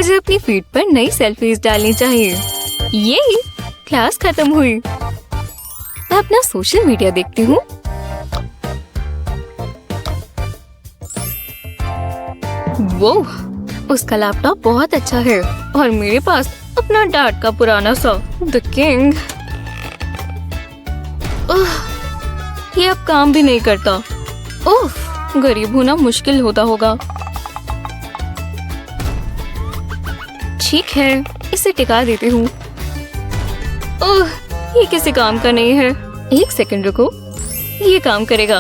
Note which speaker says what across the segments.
Speaker 1: मुझे अपनी फीड पर नई सेल्फीज डालनी चाहिए। ये क्लास खत्म हुई। मैं अपना सोशल मीडिया देखती हूँ। वो उसका लैपटॉप बहुत अच्छा है और मेरे पास अपना डैड का पुराना सा द किंग। ये अब काम भी नहीं करता। ओह, गरीब होना मुश्किल होता होगा। ठीक है, इसे टिका देती हूँ। ओह, ये किसी काम का नहीं है। एक सेकंड रुको, ये काम करेगा।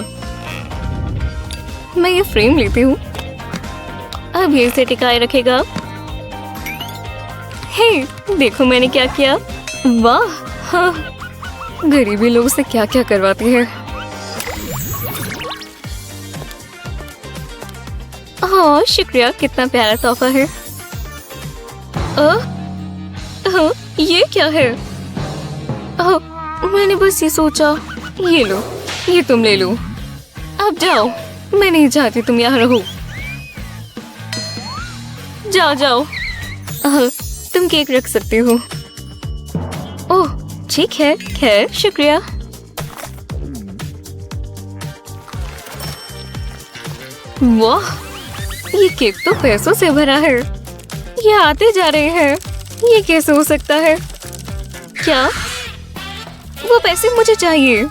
Speaker 1: मैं ये फ्रेम लेती हूँ। अब ये इसे टिकाए रखेगा। हे, देखो मैंने क्या किया। वाह, हाँ, गरीबी लोग से क्या क्या करवाती है। हाँ, शुक्रिया, कितना प्यारा तोहफा है। ये क्या है? मैंने बस ये सोचा। ये लो, ये तुम ले लो। अब जाओ, मैं नहीं चाहती तुम यहाँ रहो। जाओ जाओ। तुम केक रख सकती हो। ओह, ठीक है, खैर शुक्रिया। वाह, ये केक तो पैसों से भरा है। ये आते जा रहे हैं। ये कैसे हो सकता है? क्या वो पैसे मुझे चाहिए?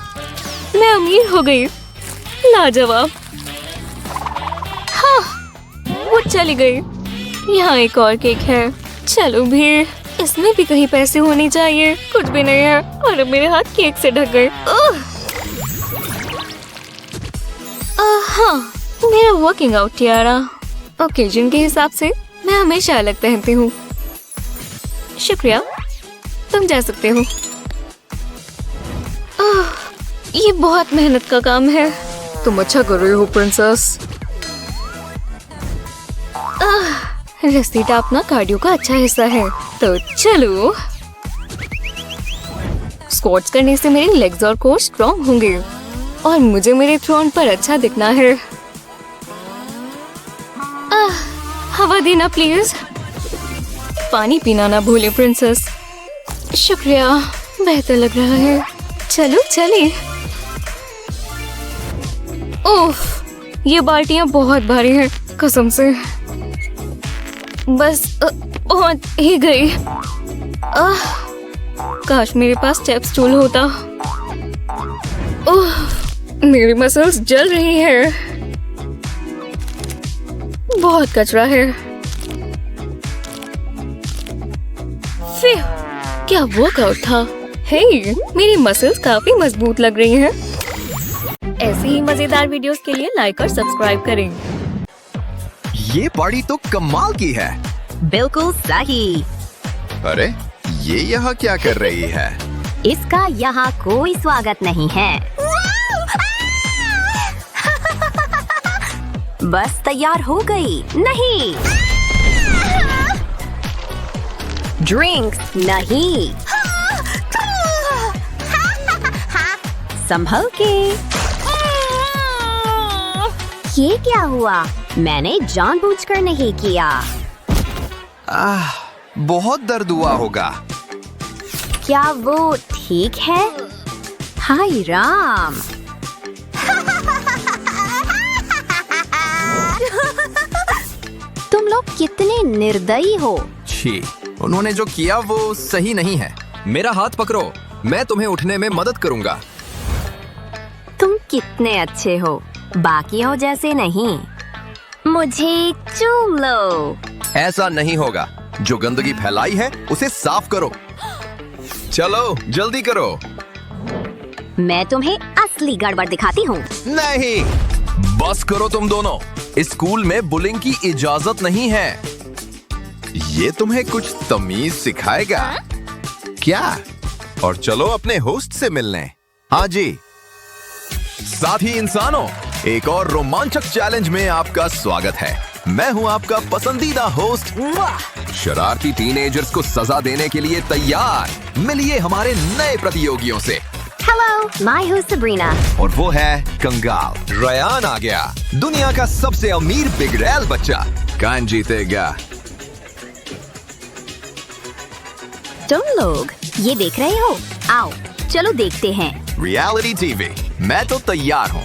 Speaker 1: मैं अमीर हो गई। लाजवाब। हाँ, वो चली गई। यहाँ एक और केक है। चलो भीड़, इसमें भी कहीं पैसे होने चाहिए। कुछ भी नहीं है और अब मेरे हाथ केक से ढक गए। हाँ, मेरा वर्किंग आउट टियारा। ओकेजन के हिसाब से मैं हमेशा अलग पहनती हूँ। शुक्रिया, तुम जा सकते हो। ये बहुत मेहनत का काम है। तुम अच्छा कर रही हो प्रिंसेस। रस्सी टापना कार्डियो का अच्छा हिस्सा है, तो चलो। स्क्वाट्स करने से मेरे लेग्स और कोर स्ट्रॉन्ग होंगे और मुझे मेरे थ्रोन पर अच्छा दिखना है। हवा देना प्लीज। पानी पीना ना भूले प्रिंसेस। शुक्रिया, बेहतर लग रहा है। चलो चले। ओह, ये बाल्टियां बहुत भारी हैं, कसम से। बस पहुंच ही गई। काश मेरे पास स्टेप स्टूल होता। ओह, मेरी मसल्स जल रही हैं। बहुत कचरा है। फिर क्या वर्कआउट था। हे, मेरी मसल्स काफी मजबूत लग रही हैं। ऐसे ही मजेदार वीडियोस के लिए लाइक और सब्सक्राइब करें।
Speaker 2: ये पार्टी तो कमाल की है।
Speaker 3: बिल्कुल सही।
Speaker 2: अरे, ये यहाँ क्या कर रही है?
Speaker 3: इसका यहाँ कोई स्वागत नहीं है। बस तैयार हो गई। नहीं, ड्रिंक्स नहीं। संभल के। ये क्या हुआ? मैंने जानबूझकर नहीं किया।
Speaker 2: बहुत दर्द हुआ होगा।
Speaker 3: क्या वो ठीक है? हाय राम। तुम लोग कितने निर्दयी हो।
Speaker 2: छी, उन्होंने जो किया वो सही नहीं है। मेरा हाथ पकड़ो, मैं तुम्हें उठने में मदद करूंगा।
Speaker 3: तुम कितने अच्छे हो, बाकियों जैसे नहीं। मुझे चूम लो।
Speaker 2: ऐसा नहीं होगा। जो गंदगी फैलाई है उसे साफ करो। चलो जल्दी करो।
Speaker 3: मैं तुम्हें असली गड़बड़ दिखाती हूँ।
Speaker 2: नहीं, बस करो तुम दोनों। इस स्कूल में बुलिंग की इजाजत नहीं है। ये तुम्हें कुछ तमीज सिखाएगा क्या? और चलो अपने होस्ट से मिलने। हाँ जी, साथी इंसानों, एक और रोमांचक चैलेंज में आपका स्वागत है। मैं हूँ आपका पसंदीदा होस्ट। शरारती टीनेजर्स को सजा देने के लिए तैयार। मिलिए हमारे नए प्रतियोगियों से।
Speaker 3: हेलो, मैं हूँ सबरीना।
Speaker 2: और वो है कंगाल। रयान आ गया, दुनिया का सबसे अमीर बिगड़ैल बच्चा। कौन जीतेगा?
Speaker 3: तुम लोग ये देख रहे हो? आओ चलो देखते हैं।
Speaker 2: रियलिटी टीवी, मैं तो तैयार हूँ।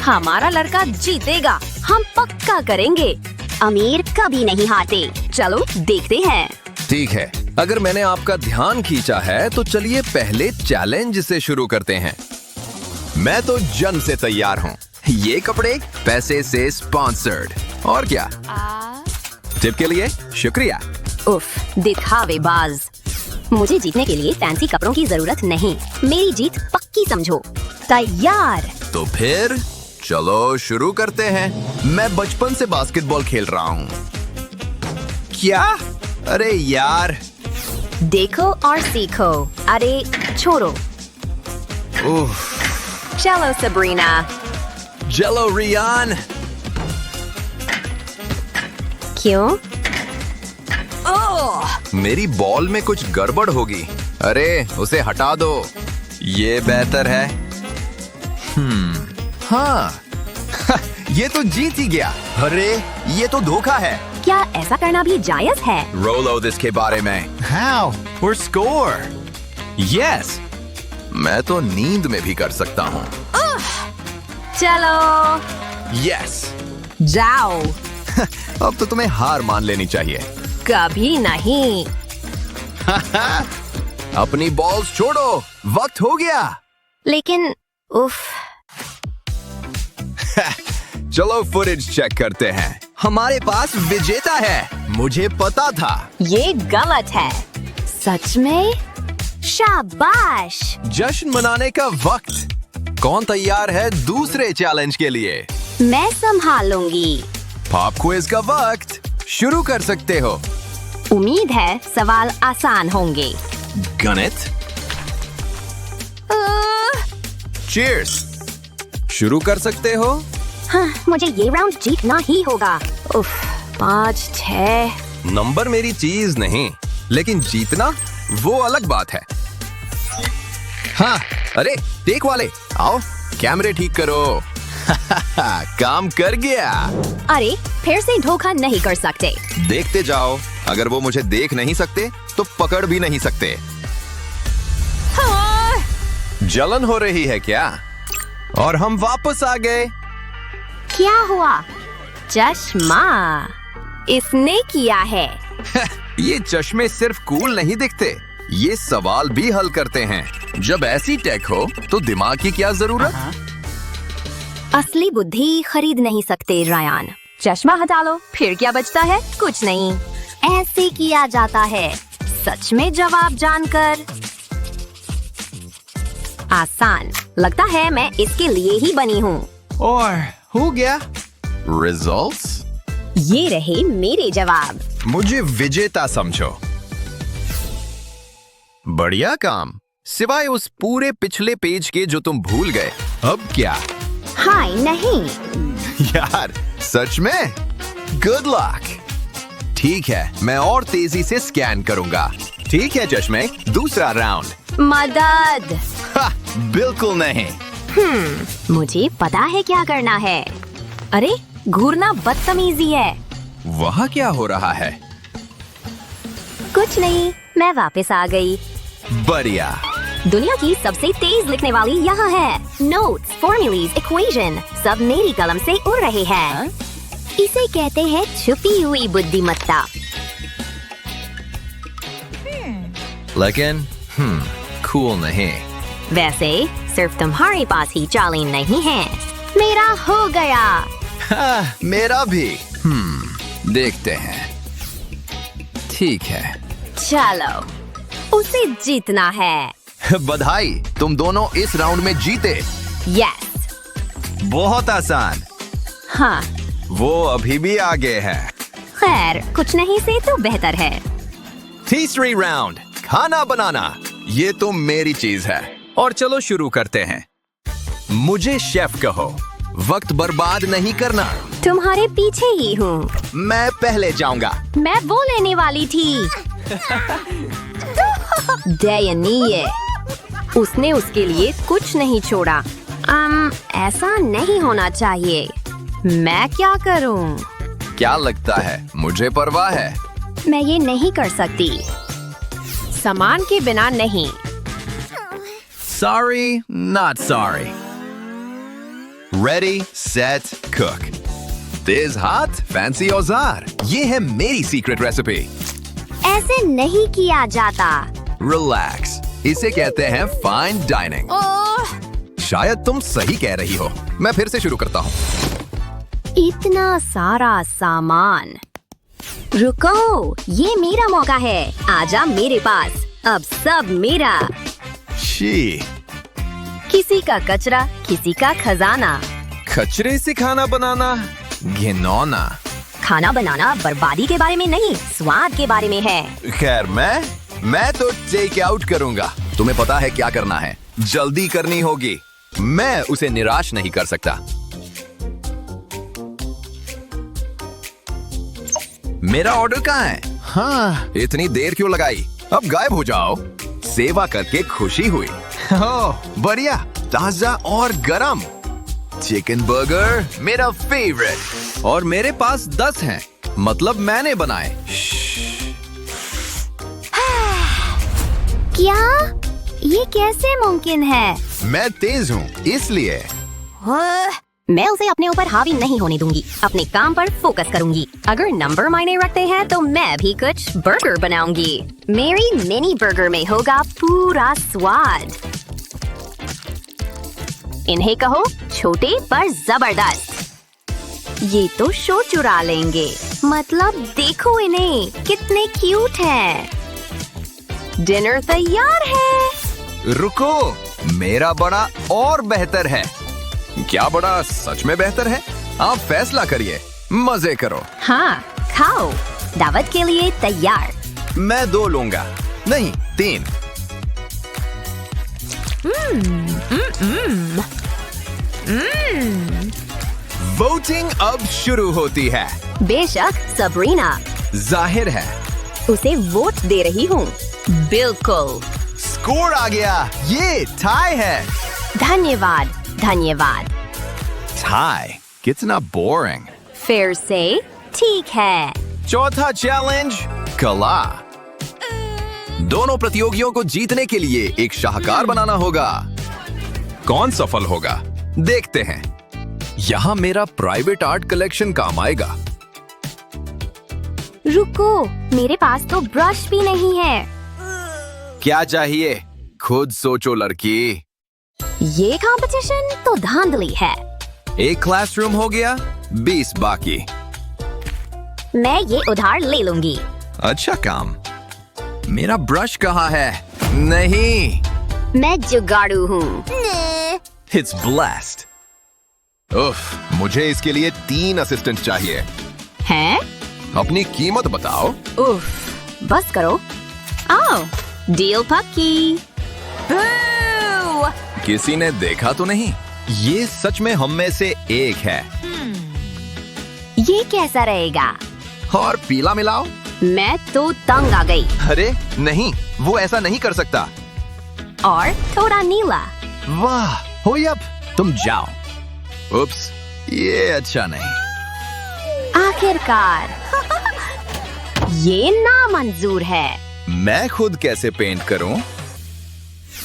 Speaker 3: हमारा लड़का जीतेगा, हम पक्का करेंगे। अमीर कभी नहीं हारते। चलो देखते हैं।
Speaker 2: ठीक है, अगर मैंने आपका ध्यान खींचा है तो चलिए पहले चैलेंज से शुरू करते हैं। मैं तो जन्म से तैयार हूँ। ये कपड़े पैसे से स्पॉन्सर्ड। और क्या? टिप के लिए शुक्रिया।
Speaker 3: उफ, दिखावेबाज। मुझे जीतने के लिए फैंसी कपड़ों की जरूरत नहीं। मेरी जीत पक्की समझो। तैयार?
Speaker 2: तो फिर चलो शुरू करते हैं। मैं बचपन से बास्केटबॉल खेल रहा हूँ। क्या? अरे यार।
Speaker 3: देखो और सीखो। अरे छोड़ो।
Speaker 2: उफ,
Speaker 3: चलो सबरीना।
Speaker 2: चलो रियान।
Speaker 3: क्यों?
Speaker 2: मेरी बॉल में कुछ गड़बड़ होगी। अरे उसे हटा दो, ये बेहतर है। हाँ ये तो जीत ही गया। अरे ये तो धोखा है।
Speaker 3: क्या ऐसा करना भी जायज है?
Speaker 2: रोलो इसके बारे में। How? Or score? Yes. मैं तो नींद में भी कर सकता हूँ।
Speaker 3: चलो
Speaker 2: Yes.
Speaker 3: जाओ।
Speaker 2: अब तो तुम्हें हार मान लेनी चाहिए।
Speaker 3: कभी नहीं।
Speaker 2: अपनी बॉल्स छोड़ो, वक्त हो गया।
Speaker 3: लेकिन उफ।
Speaker 2: चलो फुटेज चेक करते हैं। हमारे पास विजेता है। मुझे पता था।
Speaker 3: ये गलत है। सच में? शाबाश।
Speaker 2: जश्न मनाने का वक्त। कौन तैयार है दूसरे चैलेंज के लिए?
Speaker 3: मैं संभालूंगी।
Speaker 2: पॉप क्विज का वक्त। शुरू कर सकते हो।
Speaker 3: उम्मीद है सवाल आसान होंगे।
Speaker 2: गणित। चीयर्स। शुरू कर सकते हो।
Speaker 3: हाँ, मुझे ये राउंड जीतना ही होगा। उफ, 5, 6।
Speaker 2: नंबर मेरी चीज नहीं, लेकिन जीतना वो अलग बात है। हाँ, अरे टेक वाले आओ, कैमरे ठीक करो। काम कर गया।
Speaker 3: अरे फिर से धोखा नहीं कर सकते।
Speaker 2: देखते जाओ, अगर वो मुझे देख नहीं सकते तो पकड़ भी नहीं सकते।
Speaker 3: हाँ।
Speaker 2: जलन हो रही है क्या? और हम वापस आ गए।
Speaker 3: क्या हुआ? चश्मा इसने किया है।
Speaker 2: ये चश्मे सिर्फ कूल नहीं दिखते, ये सवाल भी हल करते हैं। जब ऐसी टेक हो तो दिमाग की क्या जरूरत?
Speaker 3: असली बुद्धि खरीद नहीं सकते रायान। चश्मा हटा लो, फिर क्या बचता है? कुछ नहीं। ऐसे किया जाता है। सच में जवाब जानकर आसान लगता है। मैं इसके लिए ही बनी हूँ।
Speaker 2: और हो गया। रिजल्ट्स?
Speaker 3: ये रहे मेरे जवाब।
Speaker 2: मुझे विजेता समझो। बढ़िया काम, सिवाय उस पूरे पिछले पेज के जो तुम भूल गए। अब क्या?
Speaker 3: हाय नहीं।
Speaker 2: यार सच में? Good luck. ठीक है, मैं और तेजी से स्कैन करूंगा। ठीक है चश्मे, दूसरा राउंड।
Speaker 3: मदद।
Speaker 2: बिल्कुल नहीं।
Speaker 3: मुझे पता है क्या करना है। अरे घूरना बदतमीजी है।
Speaker 2: वहाँ क्या हो रहा है?
Speaker 3: कुछ नहीं, मैं वापस आ गई।
Speaker 2: बढ़िया।
Speaker 3: दुनिया की सबसे तेज लिखने वाली यहाँ है। नोट्स, फॉर्मूलेज, इक्वेशन सब मेरी कलम से उड़ रहे हैं। इसे कहते हैं छुपी हुई बुद्धिमत्ता।
Speaker 2: लेकिन कूल नहीं।
Speaker 3: वैसे सिर्फ तुम्हारे पास ही चालें नहीं है। मेरा हो गया।
Speaker 2: हाँ, मेरा भी। देखते हैं। ठीक है।
Speaker 3: चलो, उसे जीतना है।
Speaker 2: बधाई, तुम दोनों इस राउंड में जीते।
Speaker 3: यस।
Speaker 2: बहुत आसान।
Speaker 3: हाँ।
Speaker 2: वो अभी भी आगे है।
Speaker 3: खैर, कुछ नहीं से तो बेहतर है।
Speaker 2: तीसरी राउंड, खाना बनाना। ये तो मेरी चीज है। और चलो शुरू करते हैं। मुझे शेफ कहो, वक्त बर्बाद नहीं करना।
Speaker 3: तुम्हारे पीछे ही हूँ।
Speaker 2: मैं पहले जाऊंगा।
Speaker 3: मैं वो लेने वाली थी। दयनीय। उसने उसके लिए कुछ नहीं छोड़ा। ऐसा नहीं होना चाहिए। मैं क्या करूं?
Speaker 2: क्या लगता है मुझे परवाह है?
Speaker 3: मैं ये नहीं कर सकती। सामान के बिना नहीं।
Speaker 2: Sorry, not sorry. Ready, set, cook. तेज हाथ, फैंसी औजार, ये है मेरी सीक्रेट रेसिपी।
Speaker 3: ऐसे नहीं किया जाता।
Speaker 2: रिलैक्स, इसे कहते हैं फाइन डाइनिंग। शायद तुम सही कह रही हो। मैं फिर से शुरू करता हूँ।
Speaker 3: इतना सारा सामान। रुको, ये मेरा मौका है। आजा मेरे पास। अब सब मेरा।
Speaker 2: शी,
Speaker 3: किसी का कचरा, किसी का खजाना।
Speaker 2: कचरे से खाना बनाना घिनौना।
Speaker 3: खाना बनाना बर्बादी के बारे में नहीं, स्वाद के बारे में है।
Speaker 2: खैर, मैं तो टेक आउट करूंगा। तुम्हें पता है क्या करना है। जल्दी करनी होगी। मैं उसे निराश नहीं कर सकता। मेरा ऑर्डर कहाँ है? हाँ, इतनी देर क्यों लगाई? अब गायब हो जाओ। सेवा करके खुशी हुई। ओह, बढ़िया, ताजा और गरम। चिकन बर्गर मेरा फेवरेट। और मेरे पास 10 हैं, मतलब मैंने बनाए।
Speaker 3: क्या? ये कैसे मुमकिन है?
Speaker 2: मैं तेज हूँ, इसलिए।
Speaker 3: मैं उसे अपने ऊपर हावी नहीं होने दूंगी। अपने काम पर फोकस करूंगी। अगर नंबर मायने रखते हैं तो मैं भी कुछ बर्गर बनाऊंगी। मेरी मिनी बर्गर में होगा पूरा स्वाद। इन्हें कहो छोटे पर जबरदस्त। ये तो शो चुरा लेंगे। मतलब देखो इन्हें, कितने क्यूट हैं। डिनर तैयार है।
Speaker 2: रुको, मेरा बड़ा और बेहतर है। क्या बड़ा सच में बेहतर है? आप फैसला करिए, मजे करो।
Speaker 3: हाँ, खाओ। दावत के लिए तैयार।
Speaker 2: मैं 2 लूंगा, नहीं 3। वोटिंग अब शुरू होती है।
Speaker 3: बेशक सबरीना।
Speaker 2: जाहिर है।
Speaker 3: उसे वोट दे रही हूँ। बिल्कुल।
Speaker 2: स्कोर आ गया। ये टाई है।
Speaker 3: धन्यवाद, धन्यवाद।
Speaker 2: टाई? कितना बोरिंग।
Speaker 3: फिर से ठीक है।
Speaker 2: चौथा चैलेंज, कला। दोनों प्रतियोगियों को जीतने के लिए एक शाहकार बनाना होगा। कौन सफल होगा, देखते हैं। यहाँ मेरा प्राइवेट आर्ट कलेक्शन काम आएगा।
Speaker 3: रुको, मेरे पास तो ब्रश भी नहीं है।
Speaker 2: क्या चाहिए? खुद सोचो लड़की।
Speaker 3: ये कंपटीशन तो धांधली है।
Speaker 2: एक क्लासरूम हो गया, 20 बाकी।
Speaker 3: मैं ये उधार ले लूंगी।
Speaker 2: अच्छा काम। मेरा ब्रश कहाँ है? नहीं।
Speaker 3: मैं जुगाड़ू हूँ।
Speaker 2: It's blast. उफ, मुझे इसके लिए 3 असिस्टेंट चाहिए।
Speaker 3: हैं?
Speaker 2: अपनी कीमत बताओ।
Speaker 3: उफ, बस करो। आओ, डील पक्की। बू!
Speaker 2: किसी ने देखा तो नहीं? ये सच में हम में से एक है।
Speaker 3: ये कैसा रहेगा?
Speaker 2: और पीला मिलाओ।
Speaker 3: मैं तो तंग आ गई।
Speaker 2: अरे नहीं, वो ऐसा नहीं कर सकता।
Speaker 3: और थोड़ा नीला।
Speaker 2: वाह, हो अब तुम जाओ। उप्स, ये अच्छा नहीं।
Speaker 3: आखिरकार। ये नामंजूर है।
Speaker 2: मैं खुद कैसे पेंट करूं?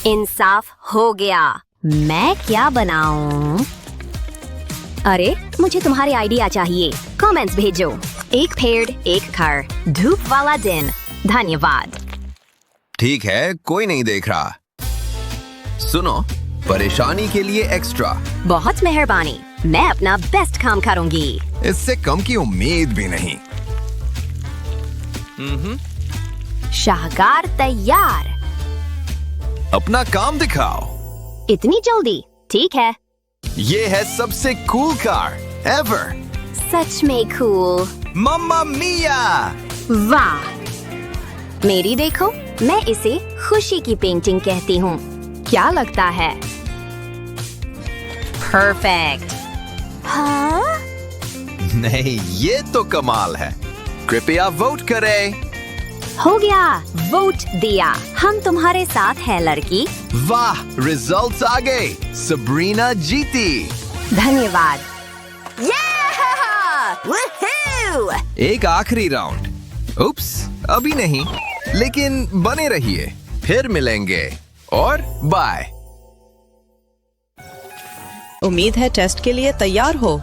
Speaker 3: इंसाफ हो गया। मैं क्या बनाऊं? अरे, मुझे तुम्हारे आइडिया चाहिए। कमेंट्स भेजो। एक पेड़, एक घर, धूप वाला दिन। धन्यवाद।
Speaker 2: ठीक है, कोई नहीं देख रहा। सुनो, परेशानी के लिए एक्स्ट्रा।
Speaker 3: बहुत मेहरबानी। मैं अपना बेस्ट काम करूंगी।
Speaker 2: इससे कम की उम्मीद भी नहीं।
Speaker 3: शाहकार तैयार।
Speaker 2: अपना काम दिखाओ।
Speaker 3: इतनी जल्दी? ठीक है।
Speaker 2: ये है सबसे कूल कार एवर।
Speaker 3: सच में कूल।
Speaker 2: मम्मा मिया!
Speaker 3: वाह! मेरी देखो, मैं इसे खुशी की पेंटिंग कहती हूँ। क्या लगता है? परफेक्ट। हाँ?
Speaker 2: नहीं, ये तो कमाल है। कृपया वोट करें।
Speaker 3: हो गया, वोट दिया। हम तुम्हारे साथ हैं लड़की।
Speaker 2: वाह, रिजल्ट्स आ गए। सबरीना जीती।
Speaker 3: धन्यवाद। Yeah! Woohoo!
Speaker 2: एक आखिरी राउंड। उप्स, अभी नहीं, लेकिन बने रहिए, फिर मिलेंगे और बाय।
Speaker 4: उम्मीद है टेस्ट के लिए तैयार हो।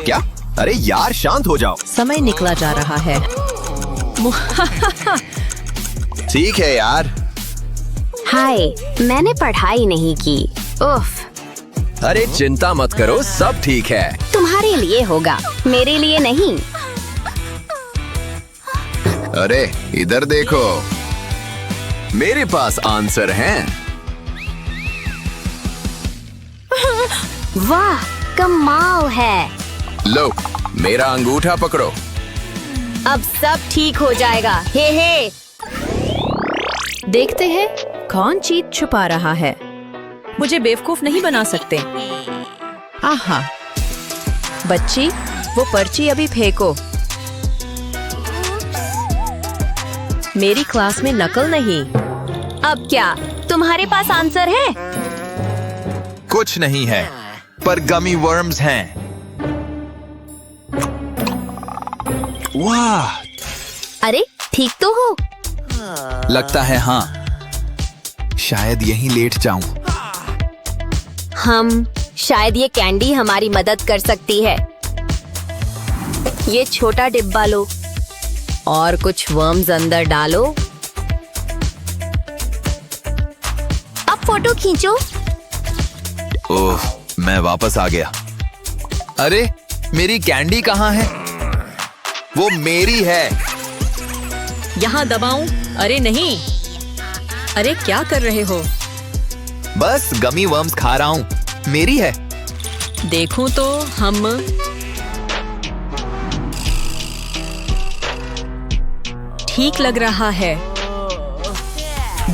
Speaker 2: क्या? अरे यार, शांत हो जाओ।
Speaker 4: समय निकला जा रहा है।
Speaker 2: ठीक है यार।
Speaker 3: हाय, मैंने पढ़ाई नहीं की। उफ,
Speaker 2: अरे चिंता मत करो, सब ठीक है।
Speaker 3: तुम्हारे लिए होगा, मेरे लिए नहीं।
Speaker 2: अरे इधर देखो, मेरे पास आंसर हैं।
Speaker 3: वाह, कमाल है।
Speaker 2: लो, मेरा अंगूठा पकड़ो।
Speaker 3: अब सब ठीक हो जाएगा। हे हे।
Speaker 4: देखते हैं कौन चीज छुपा रहा है। मुझे बेवकूफ नहीं बना सकते। आहा, बच्ची, वो पर्ची अभी फेंको। मेरी क्लास में नकल नहीं।
Speaker 3: अब क्या तुम्हारे पास आंसर है?
Speaker 2: कुछ नहीं है, पर गमी वर्म्स हैं। वाह,
Speaker 3: अरे ठीक तो हो।
Speaker 2: लगता है हाँ। शायद यहीं लेट जाऊं।
Speaker 3: शायद ये कैंडी हमारी मदद कर सकती है। ये छोटा डिब्बा लो और कुछ वर्म्स अंदर डालो। अब फोटो खींचो।
Speaker 2: ओह, मैं वापस आ गया। अरे मेरी कैंडी कहाँ है? वो मेरी है।
Speaker 4: यहाँ दबाऊं? अरे नहीं। अरे क्या कर रहे हो?
Speaker 2: बस गमी वर्म्स खा रहा हूँ, मेरी है।
Speaker 4: देखूं तो हम ठीक लग रहा है।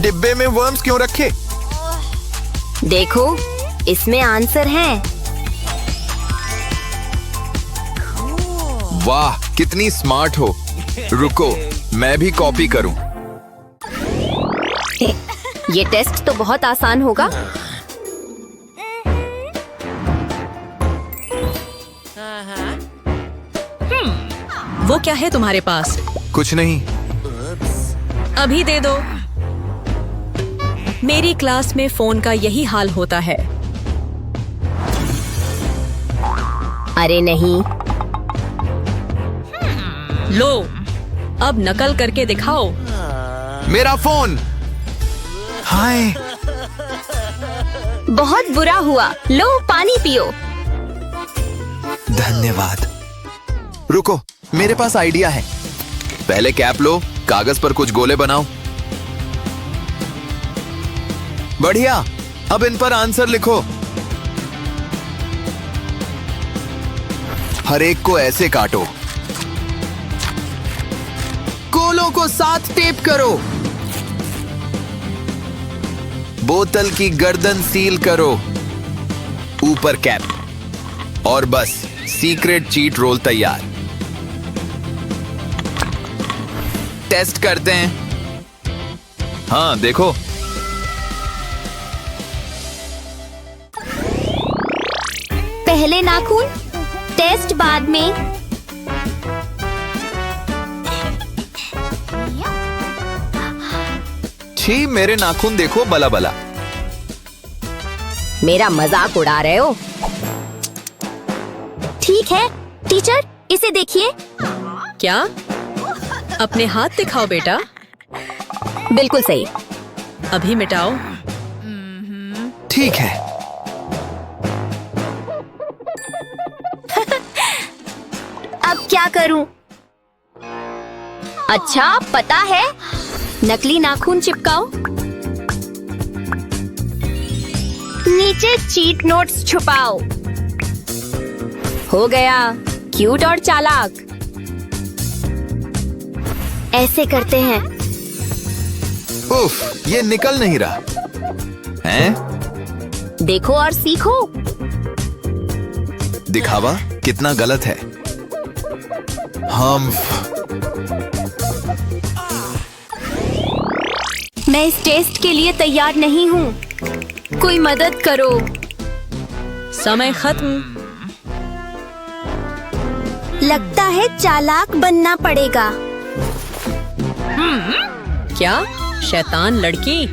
Speaker 2: डिब्बे में वर्म्स क्यों रखे?
Speaker 3: देखो, इसमें आंसर है।
Speaker 2: वाह, कितनी स्मार्ट हो। रुको, मैं भी कॉपी करूं।
Speaker 3: ये टेस्ट तो बहुत आसान होगा।
Speaker 4: वो क्या है तुम्हारे पास?
Speaker 2: कुछ नहीं।
Speaker 4: अभी दे दो। मेरी क्लास में फोन का यही हाल होता है।
Speaker 3: अरे नहीं।
Speaker 4: लो, अब नकल करके दिखाओ।
Speaker 2: मेरा फोन। हाय।
Speaker 3: बहुत बुरा हुआ। लो, पानी पियो।
Speaker 2: धन्यवाद। रुको, मेरे पास आइडिया है। पहले कैप लो, कागज पर कुछ गोले बनाओ। बढ़िया, अब इन पर आंसर लिखो। हर एक को ऐसे काटो। गोलों को साथ टेप करो। बोतल की गर्दन सील करो। ऊपर कैप। और बस, सीक्रेट चीट रोल तैयार। टेस्ट करते हैं। हाँ, देखो।
Speaker 3: पहले नाखून, टेस्ट बाद में।
Speaker 2: छी, मेरे नाखून देखो बला बला।
Speaker 3: मेरा मजाक उड़ा रहे हो? ठीक है टीचर, इसे देखिए।
Speaker 4: क्या? अपने हाथ दिखाओ बेटा।
Speaker 3: बिल्कुल सही।
Speaker 4: अभी मिटाओ।
Speaker 2: ठीक है।
Speaker 3: अब क्या करूं? अच्छा, पता है, नकली नाखून चिपकाओ। नीचे चीट नोट्स छुपाओ। हो गया, क्यूट और चालाक। ऐसे करते हैं।
Speaker 2: उफ, ये निकल नहीं रहा। हैं?
Speaker 3: देखो और सीखो।
Speaker 2: दिखावा कितना गलत है। हम
Speaker 3: मैं इस टेस्ट के लिए तैयार नहीं हूँ। कोई मदद करो।
Speaker 4: समय खत्म।
Speaker 3: लगता है चालाक बनना पड़ेगा।
Speaker 4: क्या शैतान लड़की,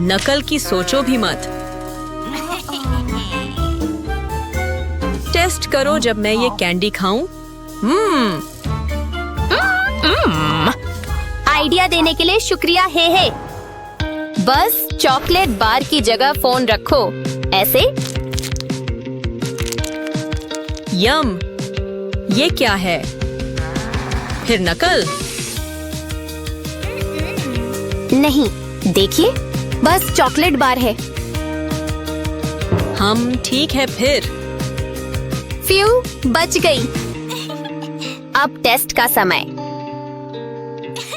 Speaker 4: नकल की सोचो भी मत। टेस्ट करो जब मैं ये कैंडी खाऊं।
Speaker 3: आइडिया देने के लिए शुक्रिया हे। बस चॉकलेट बार की जगह फोन रखो, ऐसे।
Speaker 4: यम, ये क्या है? फिर नकल?
Speaker 3: नहीं, देखिए, बस चॉकलेट बार है।
Speaker 4: हम ठीक है फिर।
Speaker 3: फ्यू, बच गई। अब टेस्ट का समय।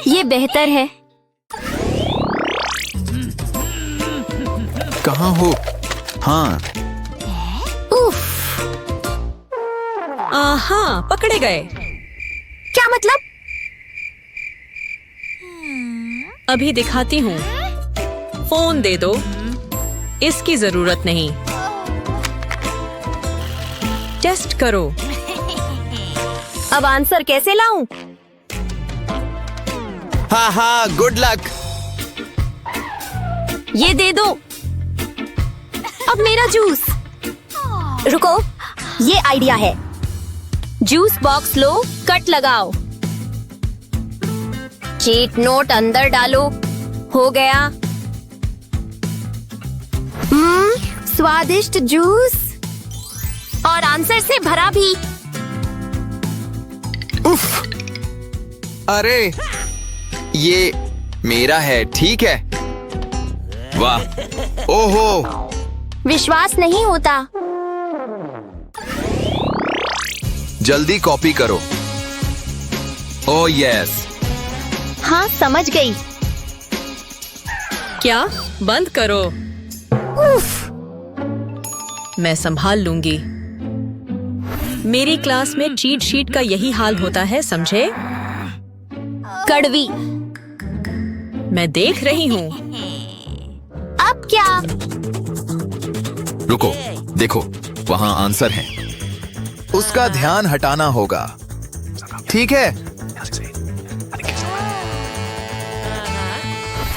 Speaker 3: ये बेहतर है।
Speaker 2: कहाँ हो? हाँ,
Speaker 3: उफ,
Speaker 4: हाँ, पकड़े गए।
Speaker 3: क्या मतलब?
Speaker 4: अभी दिखाती हूँ। फोन दे दो, इसकी जरूरत नहीं। टेस्ट करो।
Speaker 3: अब आंसर कैसे लाऊं?
Speaker 2: हाँ हाँ, गुड लक।
Speaker 3: ये दे दो। अब मेरा जूस। रुको, ये आइडिया है। जूस बॉक्स लो, कट लगाओ, चीट नोट अंदर डालो। हो गया। स्वादिष्ट जूस, और आंसर से भरा भी।
Speaker 2: उफ, अरे ये मेरा है, ठीक है। वाह, ओहो,
Speaker 3: विश्वास नहीं होता।
Speaker 2: जल्दी कॉपी करो। Oh yes.
Speaker 3: हाँ, समझ गई।
Speaker 4: क्या? बंद करो।
Speaker 3: उफ,
Speaker 4: मैं संभाल लूंगी। मेरी क्लास में चीट शीट का यही हाल होता है, समझे?
Speaker 3: कड़वी।
Speaker 4: मैं देख रही हूँ।
Speaker 3: अब क्या?
Speaker 2: रुको, देखो, वहाँ आंसर है। उसका ध्यान हटाना होगा, ठीक है?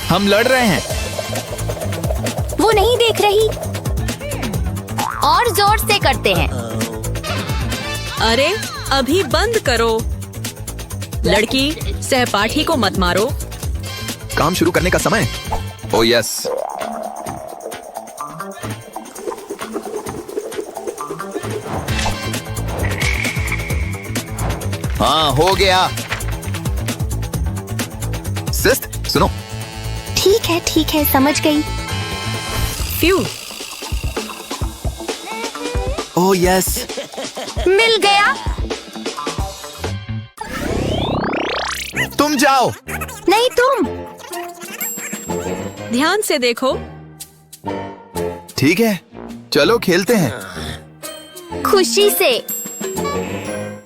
Speaker 2: हम लड़ रहे हैं।
Speaker 3: वो नहीं देख रही। और जोर से करते हैं।
Speaker 4: अरे, अभी बंद करो। लड़की, सहपाठी को मत मारो।
Speaker 2: काम शुरू करने का समय। Oh yes. हाँ, हो गया। सिस्ट, सुनो।
Speaker 3: ठीक है, समझ गई।
Speaker 4: फ्यू।
Speaker 2: Oh yes.
Speaker 3: मिल गया।
Speaker 2: तुम जाओ।
Speaker 3: नहीं, तुम।
Speaker 4: ध्यान से देखो।
Speaker 2: ठीक है, चलो खेलते हैं।
Speaker 3: खुशी से।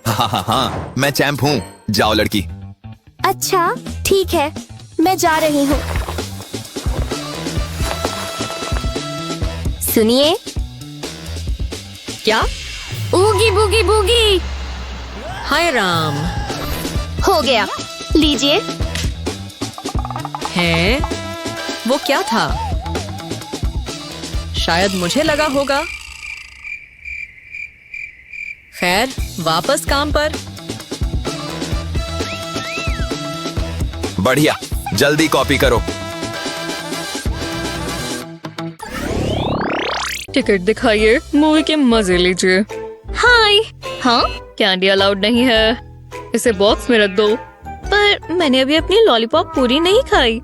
Speaker 2: हाँ हाँ हाँ, मैं चैंप हूँ। जाओ लड़की।
Speaker 3: अच्छा, ठीक है, मैं जा रही हूँ। सुनिए।
Speaker 4: क्या?
Speaker 3: ऊगी बूगी बूगी।
Speaker 4: हाय राम।
Speaker 3: हो गया, लीजिए।
Speaker 4: है? वो क्या था? शायद मुझे लगा होगा। खैर, वापस काम पर।
Speaker 2: बढ़िया, जल्दी कॉपी करो।
Speaker 1: टिकट दिखाइए, मूवी के मजे लीजिए। हाय। हाँ, कैंडी अलाउड नहीं है, इसे बॉक्स में रख दो। पर मैंने अभी अपनी लॉलीपॉप पूरी नहीं खाई।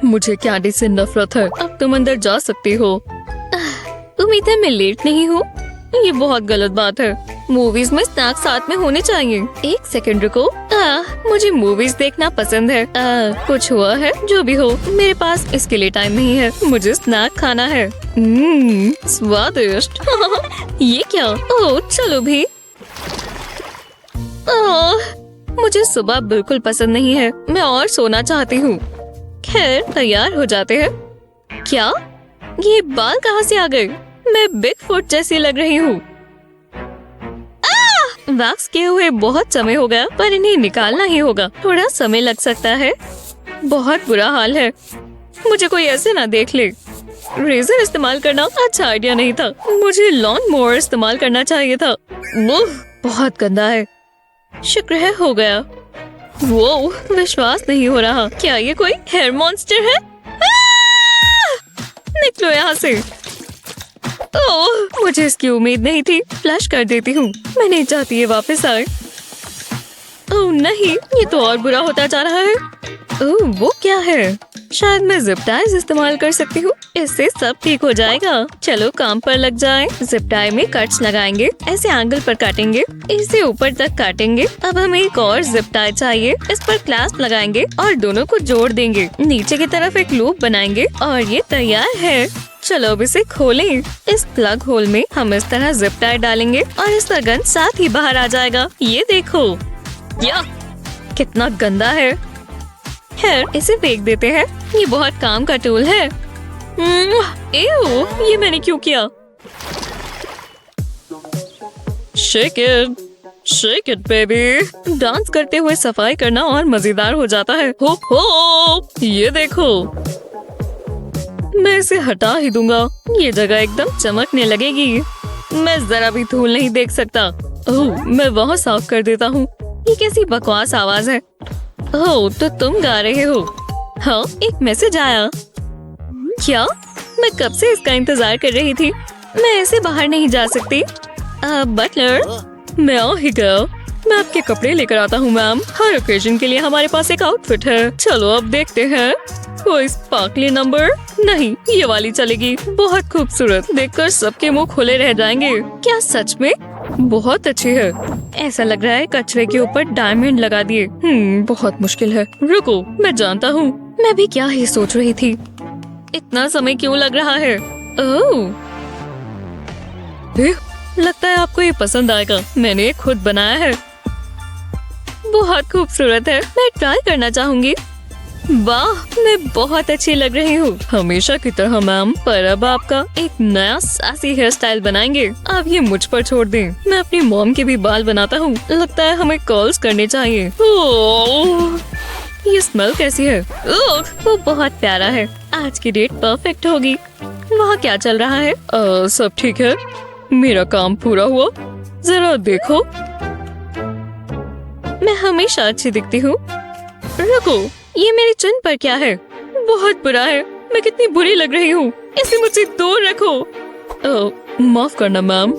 Speaker 1: मुझे कैंडी से नफरत है। अब तुम अंदर जा सकती हो। उम्मीद है मैं लेट नहीं हूँ। ये बहुत गलत बात है। मूवीज में स्नैक्स साथ में होने चाहिए। एक सेकंड रुको। मुझे मूवीज देखना पसंद है। कुछ हुआ है, जो भी हो, मेरे पास इसके लिए टाइम नहीं है। मुझे स्नैक खाना है। स्वादिष्ट। ये क्या? ओह, चलो भी। मुझे सुबह बिल्कुल पसंद नहीं है। मैं और सोना चाहती हूँ। खैर, तैयार हो जाते हैं। क्या? ये बाल कहाँ से आ गए? मैं बिग फुट जैसी लग रही हूँ। वैक्स किए हुए बहुत समय हो गया, पर इन्हें निकालना ही होगा। थोड़ा समय लग सकता है। बहुत बुरा हाल है। मुझे कोई ऐसे ना देख ले। रेजर इस्तेमाल करना अच्छा आइडिया नहीं था। मुझे लॉन मोवर इस्तेमाल करना चाहिए था। बहुत गंदा है। शुक्र है हो गया। वो विश्वास नहीं हो रहा। क्या ये कोई हेयर मॉन्स्टर है? निकलो यहाँ से। ओह, मुझे इसकी उम्मीद नहीं थी। फ्लश कर देती हूँ। मैं नहीं चाहती ये वापस आए। ओह नहीं, ये तो और बुरा होता जा रहा है। ओह, वो क्या है? शायद मैं जिप टाइज इस्तेमाल कर सकती हूँ। इससे सब ठीक हो जाएगा। चलो काम पर लग जाएं। जिप टाई में कट्स लगाएंगे। ऐसे एंगल पर काटेंगे। इसे ऊपर तक काटेंगे। अब हमें एक और जिप टाई चाहिए। इस पर क्लैस्प लगाएंगे और दोनों को जोड़ देंगे। नीचे की तरफ एक लूप बनाएंगे और ये तैयार है। चलो अब इसे खोलें। इस प्लग होल में हम इस तरह जिप टाई डालेंगे और इसका गंध साथ ही बाहर आ जाएगा। ये देखो, या कितना गंदा है। खैर इसे फेंक देते हैं। ये बहुत काम का टूल है। एव, ये मैंने क्यों किया? Shake it baby. डांस करते हुए सफाई करना और मजेदार हो जाता है। हो, ये देखो। मैं इसे हटा ही दूंगा। ये जगह एकदम चमकने लगेगी। मैं जरा भी धूल नहीं देख सकता। ओह, मैं वहाँ साफ कर देता हूँ। ये कैसी बकवास आवाज है। ओह, तो तुम गा रहे हो? हाँ, एक मैसेज आया। क्या? मैं कब से इसका इंतजार कर रही थी। मैं ऐसे बाहर नहीं जा सकती। बटलर, मैं आ ही गया। मैं आपके कपड़े लेकर आता हूँ मैम। हर ओकेजन के लिए हमारे पास एक आउटफिट है। चलो अब देखते हैं। कोई स्पार्कली नंबर? नहीं, ये वाली चलेगी। बहुत खूबसूरत। देखकर सबके मुंह खुले रह जाएंगे। क्या सच में? बहुत अच्छी है। ऐसा लग रहा है कचरे के ऊपर डायमंड लगा दिए। बहुत मुश्किल है। रुको, मैं जानता हूँ। मैं भी क्या ही सोच रही थी। इतना समय क्यों लग रहा है? ओह, लगता है आपको ये पसंद आएगा। मैंने खुद बनाया है। बहुत खूबसूरत है। मैं ट्राई करना चाहूंगी। वाह, मैं बहुत अच्छी लग रही हूँ। हमेशा की तरह मैम, पर अब आपका एक नया सासी हेयर स्टाइल बनाएंगे। आप ये मुझ पर छोड़ दें। मैं अपनी मॉम के भी बाल बनाता हूँ। लगता है हमें कर्ल्स करने चाहिए। ओह, ये स्मेल कैसी है? ओह, वो बहुत प्यारा है। आज की डेट परफेक्ट होगी। वहाँ क्या चल रहा है? सब ठीक है। मेरा काम पूरा हुआ। जरा देखो, मैं हमेशा अच्छी दिखती हूँ। रुको, ये मेरे चिन पर क्या है? बहुत बुरा है। मैं कितनी बुरी लग रही हूँ। इसे मुझसे दूर रखो। माफ करना मैम,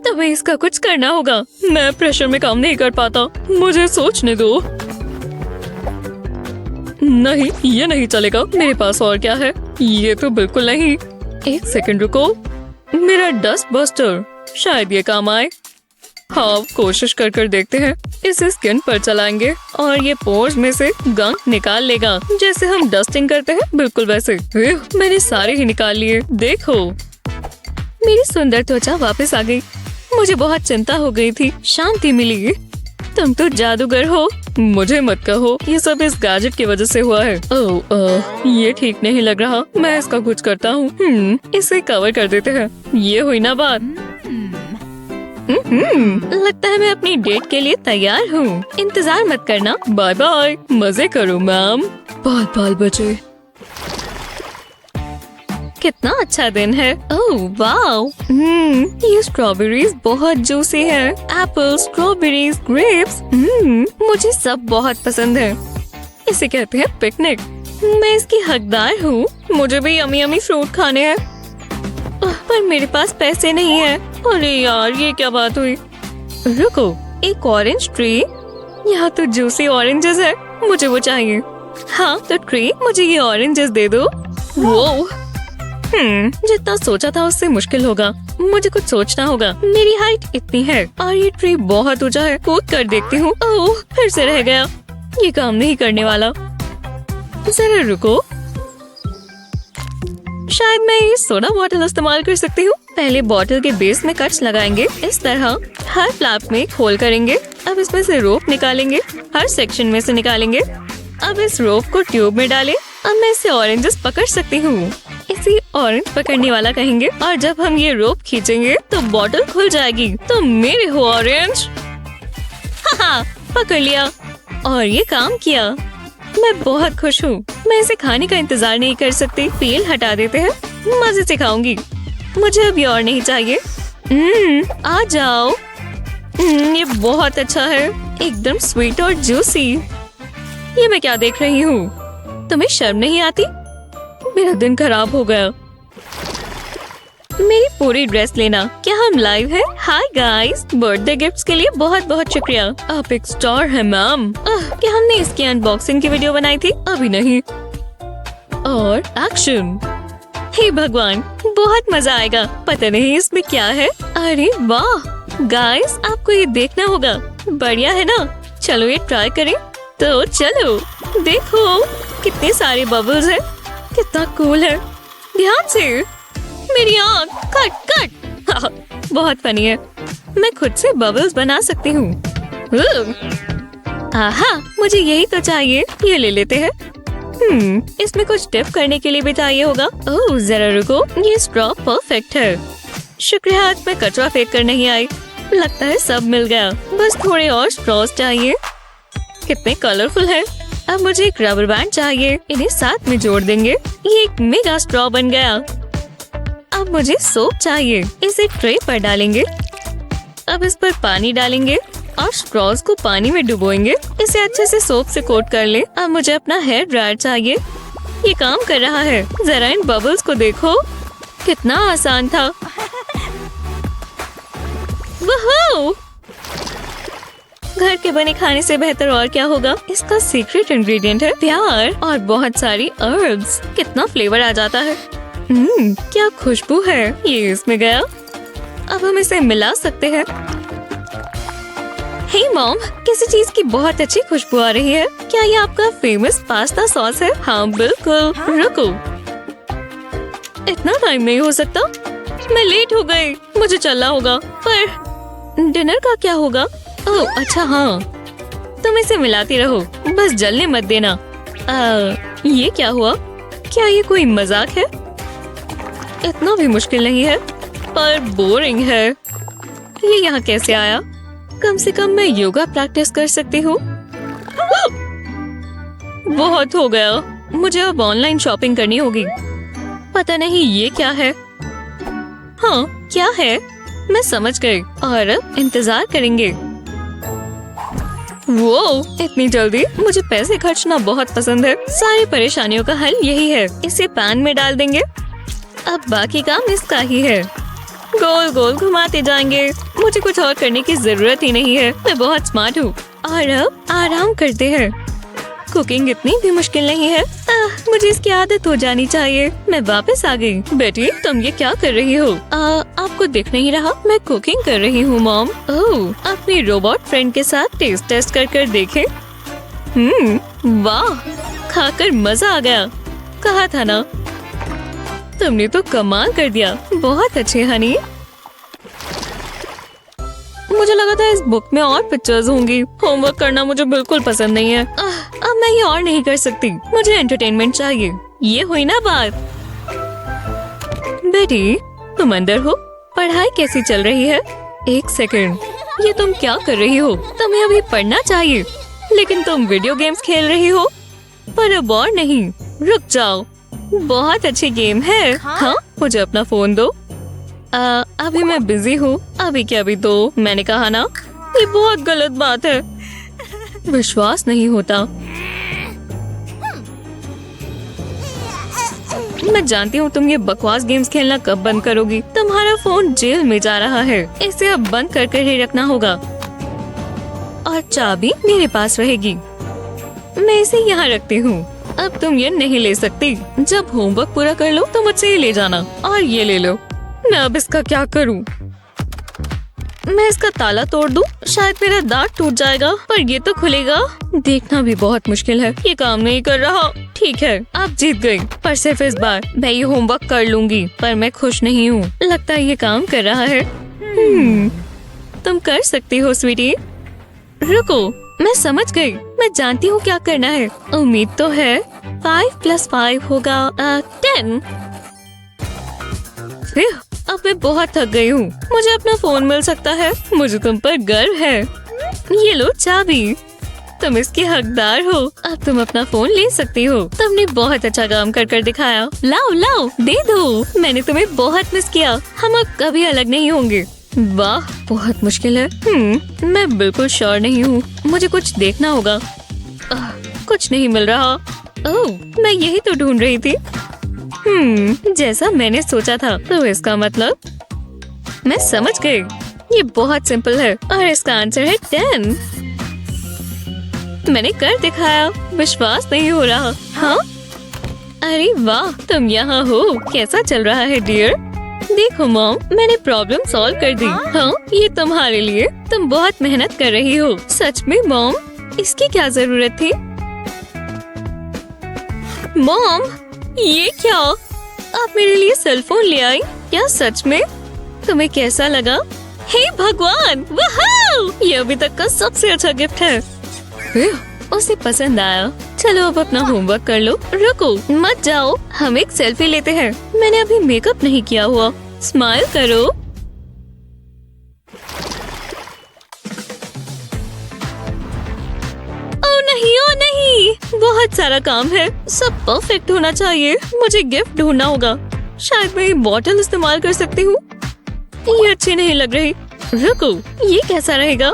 Speaker 1: तभी इसका कुछ करना होगा। मैं प्रेशर में काम नहीं कर पाता। मुझे सोचने दो। नहीं, ये नहीं चलेगा। मेरे पास और क्या है? ये तो बिल्कुल नहीं। एक सेकंड रुको। मेरा डस्ट बस्टर, शायद ये काम आए। हाँ, कोशिश कर देखते हैं। इसे स्किन पर चलाएंगे और ये पोर्स में से गंक निकाल लेगा। जैसे हम डस्टिंग करते हैं, बिल्कुल वैसे। मैंने सारे ही निकाल लिए। देखो, मेरी सुंदर त्वचा वापस आ गई। मुझे बहुत चिंता हो गई थी। शांति मिली। तुम तो जादूगर हो। मुझे मत कहो, ये सब इस गैजेट की वजह से हुआ है। ओह, ये ठीक नहीं लग रहा। मैं इसका कुछ करता हूँ। इसे कवर कर देते हैं। ये हुई ना बात। लगता है मैं अपनी डेट के लिए तैयार हूँ। इंतजार मत करना। Bye bye. मजे करो मैम। बाल बचे। कितना अच्छा दिन है। ओह वाह, ये स्ट्रॉबेरीज बहुत जूसी है। एप्पल, स्ट्रॉबेरीज, ग्रेप्स, मुझे सब बहुत पसंद है। इसे कहते हैं पिकनिक। मैं इसकी हकदार हूँ। मुझे भी यमी यमी फ्रूट खाने हैं, पर मेरे पास पैसे नहीं है। अरे यार, ये क्या बात हुई? रुको, एक ऑरेंज ट्री। यहाँ तो जूसी ऑरेंजेस है। मुझे वो चाहिए। हाँ तो ट्री, मुझे ये ऑरेंजेस दे दो। वो जितना सोचा था उससे मुश्किल होगा। मुझे कुछ सोचना होगा। मेरी हाइट इतनी है और ये ट्री बहुत ऊंचा है। कूद कर देखती हूँ। ओह, फिर से रह गया। ये काम नहीं करने वाला। जरा रुको, शायद मैं ये सोडा बॉटल इस्तेमाल कर सकती हूँ। पहले बॉटल के बेस में कट्स लगाएंगे। इस तरह हर फ्लैप में एक होल करेंगे। अब इसमें से रोप निकालेंगे। हर सेक्शन में से निकालेंगे। अब इस रोप को ट्यूब में डालें। अब मैं इसे ऑरेंजेस पकड़ सकती हूँ। इसे ऑरेंज पकड़ने वाला कहेंगे और जब हम ये रोप खींचेंगे तो बॉटल खुल जाएगी। तो मेरे हो ऑरेंज। हाँ, पकड़ लिया और ये काम किया। मैं बहुत खुश हूँ। मैं इसे खाने का इंतजार नहीं कर सकती। पील हटा देते हैं, मजे से खाऊंगी। मुझे अभी और नहीं चाहिए। आ जाओ। ये बहुत अच्छा है, एकदम स्वीट और जूसी। ये मैं क्या देख रही हूँ? तुम्हें शर्म नहीं आती? मेरा दिन खराब हो गया। मेरी पूरी ड्रेस लेना। क्या हम लाइव हैं? हाय गाइस, बर्थडे गिफ्ट्स के लिए बहुत बहुत शुक्रिया। आप एक स्टार हैं मैम। क्या हमने इसकी अनबॉक्सिंग की वीडियो बनाई थी? अभी नहीं। और एक्शन। हे भगवान, बहुत मजा आएगा। पता नहीं इसमें क्या है। अरे वाह गाइस, आपको ये देखना होगा। बढ़िया है ना? चलो ये ट्राई करें। तो चलो देखो कितने सारे बबल्स हैं। कितना कूल है। ध्यान से। मेरी आँख कट कट। बहुत फनी है। मैं खुद से बबल्स बना सकती हूँ। आहा, मुझे यही तो चाहिए। ये ले लेते हैं। इसमें कुछ डिप करने के लिए भी चाहिए होगा। ओह जरा रुको, ये स्ट्रॉ परफेक्ट है। शुक्रिया आज मैं कचरा फेंक कर नहीं आई। लगता है सब मिल गया। बस थोड़े और स्ट्रॉस चाहिए। कितने कलरफुल है। अब मुझे एक रबर बैंड चाहिए। इन्हें साथ में जोड़ देंगे। ये एक मेगा स्ट्रॉ बन गया। अब मुझे सोप चाहिए। इसे ट्रे पर डालेंगे। अब इस पर पानी डालेंगे और स्ट्रॉस को पानी में डुबोएंगे। इसे अच्छे से सोप से कोट कर ले। अब मुझे अपना हेयर ड्रायर चाहिए। ये काम कर रहा है। जरा इन बबल्स को देखो, कितना आसान था। वाह! घर के बने खाने से बेहतर और क्या होगा। इसका सीक्रेट इंग्रेडिएंट है प्यार और बहुत सारी अर्ब्स। कितना फ्लेवर आ जाता है। क्या खुशबू है। ये इसमें गया। अब हम इसे मिला सकते हैं। हे मॉम, किसी चीज की बहुत अच्छी खुशबू आ रही है। क्या ये आपका फेमस पास्ता सॉस है? हाँ बिल्कुल। रुको, इतना टाइम नहीं हो सकता। मैं लेट हो गई। मुझे चलना होगा। पर डिनर का क्या होगा? ओह अच्छा हाँ, तुम इसे मिलाती रहो, बस जलने मत देना। ये क्या हुआ? क्या ये कोई मजाक है? इतना भी मुश्किल नहीं है, पर बोरिंग है। ये यहाँ कैसे आया? कम से कम मैं योगा प्रैक्टिस कर सकती हूँ। बहुत हो गया। मुझे अब ऑनलाइन शॉपिंग करनी होगी। पता नहीं ये क्या है। हाँ क्या है? मैं समझ गई। और अब इंतजार करेंगे। वो इतनी जल्दी? मुझे पैसे खर्चना बहुत पसंद है। सारी परेशानियों का हल यही है। इसे पैन में डाल देंगे। अब बाकी काम इसका ही है। गोल गोल घुमाते जाएंगे। मुझे कुछ और करने की जरूरत ही नहीं है। मैं बहुत स्मार्ट हूँ। और अब आराम करते हैं। कुकिंग इतनी भी मुश्किल नहीं है। मुझे इसकी आदत हो जानी चाहिए। मैं वापस आ गई। बेटी तुम ये क्या कर रही हो? आपको दिख नहीं रहा? मैं कुकिंग कर रही हूँ मॉम। ओह, अपनी रोबोट फ्रेंड के साथ टेस्ट टेस्ट कर देखें। वाह, खाकर मजा आ गया। कहा था ना। तुमने तो कमाल कर दिया। बहुत अच्छे हनी। मुझे लगा था इस बुक में और पिक्चर्स होंगी। होमवर्क करना मुझे बिल्कुल पसंद नहीं है। अब मैं ये और नहीं कर सकती। मुझे एंटरटेनमेंट चाहिए। ये हुई ना बात। बेटी तुम अंदर हो? पढ़ाई कैसी चल रही है? एक सेकंड, ये तुम क्या कर रही हो? तुम्हें अभी पढ़ना चाहिए, लेकिन तुम वीडियो गेम्स खेल रही हो। पर अब और नहीं, रुक जाओ। बहुत अच्छी गेम है। हाँ, मुझे अपना फोन दो। अभी मैं बिजी हूँ। अभी क्या अभी दो, मैंने कहा ना। ये बहुत गलत बात है। विश्वास नहीं होता। मैं जानती हूँ तुम ये बकवास गेम्स खेलना कब बंद करोगी। तुम्हारा फोन जेल में जा रहा है। इसे अब बंद कर ही रखना होगा। और चाबी मेरे पास रहेगी। मैं इसे यहाँ रखती हूँ। अब तुम ये नहीं ले सकती। जब होमवर्क पूरा कर लो तो मुझसे ये ले जाना। और ये ले लो। मैं अब इसका क्या करूँ? मैं इसका ताला तोड़ दूँ? शायद मेरा दांत टूट जाएगा, पर ये तो खुलेगा। देखना भी बहुत मुश्किल है। ये काम नहीं कर रहा। ठीक है, आप जीत गई, पर सिर्फ इस बार। मैं ये होमवर्क कर लूंगी, पर मैं खुश नहीं हूँ। लगता है ये काम कर रहा है। तुम कर सकती हो स्वीटी। रुको, मैं समझ गई। मैं जानती हूँ क्या करना है। उम्मीद तो है 5 + 5 होगा 10। अब मैं बहुत थक गई हूँ। मुझे अपना फोन मिल सकता है। मुझे तुम पर गर्व है। ये लो चाबी, तुम इसके हकदार हो। अब तुम अपना फोन ले सकती हो। तुमने बहुत अच्छा काम कर दिखाया। लाओ लाओ दे दो, मैंने तुम्हें बहुत मिस किया। हम अब कभी अलग नहीं होंगे। वाह बहुत मुश्किल है। मैं बिल्कुल श्योर नहीं हूँ, मुझे कुछ देखना होगा। कुछ नहीं मिल रहा। ओह, मैं यही तो ढूंढ रही थी। जैसा मैंने सोचा था। तो इसका मतलब मैं समझ गई। ये बहुत सिंपल है और इसका आंसर है 10। मैंने कर दिखाया। विश्वास नहीं हो रहा। हाँ, अरे वाह, तुम यहाँ हो। कैसा चल रहा है डियर? देखो मॉम, मैंने प्रॉब्लम सॉल्व कर दी। हाँ, ये तुम्हारे लिए। तुम बहुत मेहनत कर रही हो। सच में मॉम, इसकी क्या जरूरत थी? मॉम, ये क्या? आप मेरे लिए सेल फोन ले आई? क्या सच में? तुम्हें कैसा लगा? हे भगवान, वाह! ये अभी तक का सबसे अच्छा गिफ्ट है। उसे पसंद आया। चलो अब अपना होमवर्क कर लो। रुको, मत जाओ, हम एक सेल्फी लेते हैं। मैंने अभी मेकअप नहीं किया हुआ। स्माइल करो। ओ नहीं, बहुत सारा काम है। सब परफेक्ट होना चाहिए। मुझे गिफ्ट ढूंढना होगा। शायद मैं ये बॉटल इस्तेमाल कर सकती हूँ। ये अच्छी नहीं लग रही। रुको, ये कैसा रहेगा?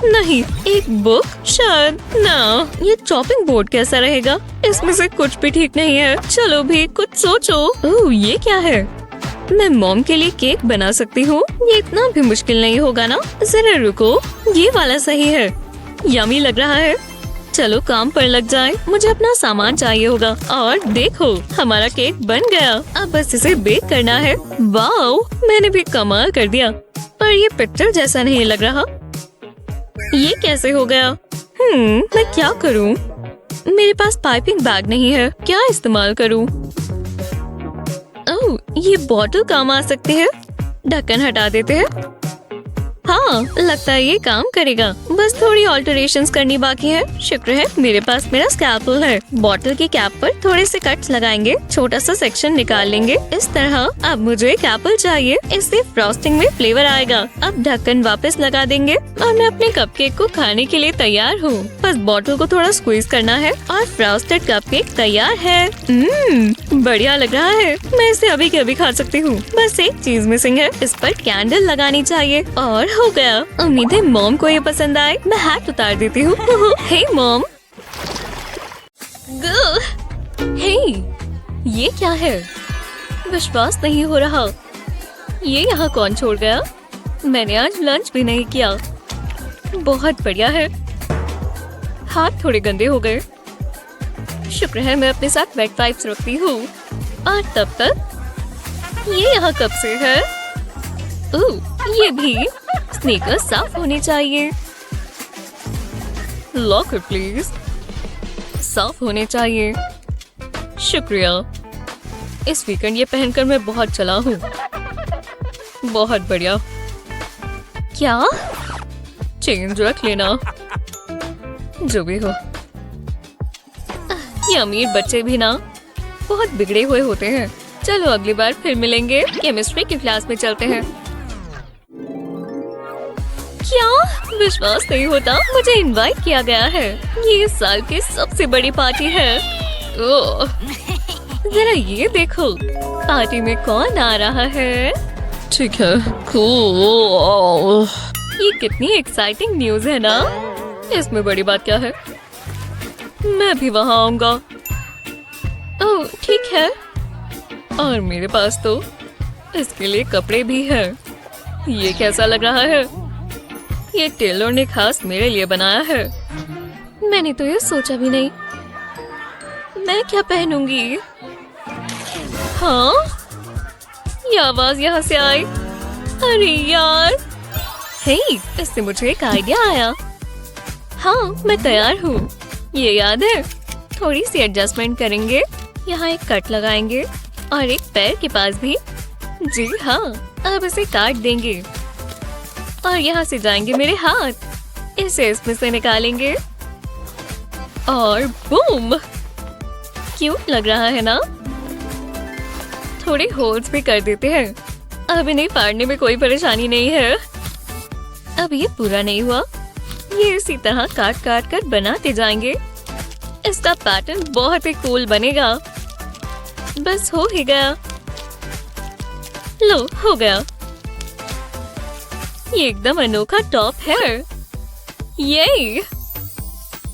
Speaker 1: नहीं, एक बुक शायद। ना, ये चॉपिंग बोर्ड कैसा रहेगा? इसमें से कुछ भी ठीक नहीं है। चलो भी कुछ सोचो। ओह, ये क्या है? मैं मॉम के लिए केक बना सकती हूँ। ये इतना भी मुश्किल नहीं होगा ना? जरा रुको, ये वाला सही है। यम्मी लग रहा है। चलो काम पर लग जाए। मुझे अपना सामान चाहिए होगा। और देखो, हमारा केक बन गया। अब बस इसे बेक करना है। वाओ, मैंने भी कमाल कर दिया। पर ये पिक्चर जैसा नहीं लग रहा। ये कैसे हो गया? मैं क्या करूं? मेरे पास पाइपिंग बैग नहीं है। क्या इस्तेमाल करूं? ओह, ये बॉटल काम आ सकती है। ढक्कन हटा देते हैं। हाँ, लगता है ये काम करेगा। बस थोड़ी ऑल्टरेशंस करनी बाकी है। शुक्र है मेरे पास मेरा स्कैलपेल है। बॉटल की कैप पर थोड़े से कट्स लगाएंगे। छोटा सा सेक्शन निकाल लेंगे इस तरह। अब मुझे एक एप्पल चाहिए। इससे फ्रॉस्टिंग में फ्लेवर आएगा। अब ढक्कन वापस लगा देंगे और मैं अपने कपकेक को खाने के लिए तैयार हूँ। बस बॉटल को थोड़ा स्क्वीज करना है और फ्रॉस्टेड कपकेक तैयार है। बढ़िया लग रहा है। मैं इसे अभी के अभी खा सकती हूँ। बस एक चीज मिसिंग है। इस पर कैंडल लगानी चाहिए और हो गया। उम्मीद है मॉम को ये पसंद आए। मैं हैट उतार देती हूँ। हे मॉम। हे, ये क्या है? विश्वास नहीं हो रहा। ये यहाँ कौन छोड़ गया? मैंने आज लंच भी नहीं किया। बहुत बढ़िया है। हाथ थोड़े गंदे हो गए। शुक्र है मैं अपने साथ वेट वाइप्स रखती हूँ। और तब तक ये यहाँ कब से है? ये भी। स्नीकर्स साफ होने चाहिए। Locker please. साफ होने चाहिए। शुक्रिया। इस वीकेंड ये पहनकर मैं बहुत चला हूँ। बहुत बढ़िया। क्या? चेंज रख लेना। जो भी हो। ये अमीर बच्चे भी ना बहुत बिगड़े हुए होते हैं। चलो अगली बार फिर मिलेंगे। केमिस्ट्री की क्लास में चलते हैं। क्या? विश्वास नहीं होता, मुझे इनवाइट किया गया है। ये इस साल की सबसे बड़ी पार्टी है। ओह, जरा ये देखो, पार्टी में कौन आ रहा है। ठीक है, cool। ये कितनी एक्साइटिंग न्यूज है ना? इसमें बड़ी बात क्या है? मैं भी वहाँ आऊंगा। ओह ठीक है। और मेरे पास तो इसके लिए कपड़े भी हैं। ये कैसा लग रहा है? ये टेलर ने खास मेरे लिए बनाया है। मैंने तो ये सोचा भी नहीं। मैं क्या पहनूंगी? हाँ, ये आवाज यहाँ से आई। अरे यार, हे, इससे मुझे एक आइडिया आया। हाँ, मैं तैयार हूँ। ये याद है? थोड़ी सी एडजस्टमेंट करेंगे। यहाँ एक कट लगाएंगे और एक पैर के पास भी। जी हाँ, अब इसे काट देंगे और यहाँ से जाएंगे मेरे हाथ। इसे इसमें से निकालेंगे और बूम। क्यूट लग रहा है ना? थोड़े होल्स भी कर देते हैं। अब इन्हें फाड़ने में कोई परेशानी नहीं है। अब ये पूरा नहीं हुआ। ये इसी तरह काट काट कर बनाते जाएंगे। इसका पैटर्न बहुत ही कूल बनेगा। बस हो ही गया। लो, हो गया। ये एकदम अनोखा टॉप है। ये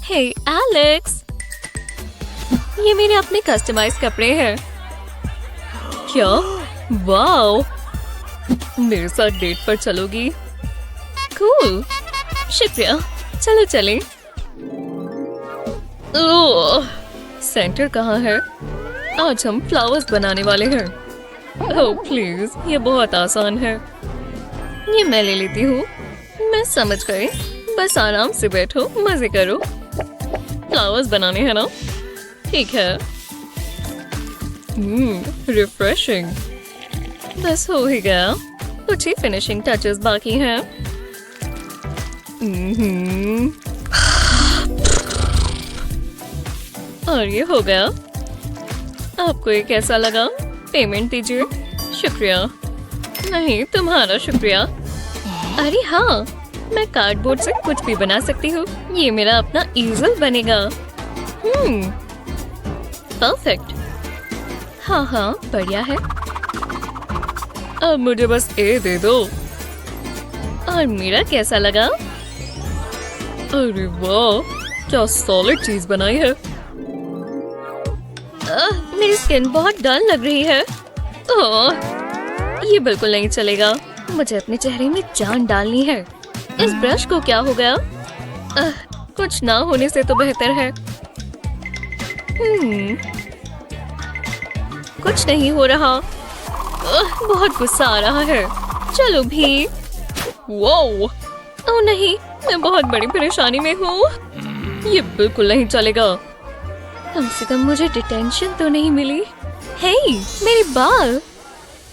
Speaker 1: हे एलेक्स, ये मेरे अपने कस्टमाइज कपड़े हैं। क्या? वाओ, मेरे साथ डेट पर चलोगी? कूल, शुक्रिया। चलो चलें। ओह, सेंटर कहाँ है? आज हम फ्लावर्स बनाने वाले हैं। ओह प्लीज, ये बहुत आसान है। ये मैं ले लेती हूँ। मैं समझ गई। बस आराम से बैठो, मजे करो। फ्लावर्स बनाने हैं ना? ठीक है। रिफ्रेशिंग। बस हो ही गया। कुछ ही फिनिशिंग टचेस बाकी हैं। और ये हो गया। आपको ये कैसा लगा? पेमेंट दीजिए। शुक्रिया। नहीं, तुम्हारा शुक्रिया। अरे हाँ, मैं कार्डबोर्ड से कुछ भी बना सकती हूँ। ये मेरा अपना ईजल बनेगा। परफेक्ट। हाँ हाँ, बढ़िया है। अब मुझे बस ए दे दो। और मेरा कैसा लगा? अरे वाह, क्या सॉलिड चीज बनाई है। मेरी स्किन बहुत डल लग रही है। ये बिल्कुल नहीं चलेगा। मुझे अपने चेहरे में जान डालनी है। इस ब्रश को क्या हो गया? कुछ ना होने से तो बेहतर है। कुछ नहीं हो रहा। बहुत गुस्सा आ रहा है। चलो भी। वो ओह नहीं, मैं बहुत बड़ी परेशानी में हूँ। ये बिल्कुल नहीं चलेगा। कम से कम मुझे डिटेंशन तो नहीं मिली। हे, मेरे बाल।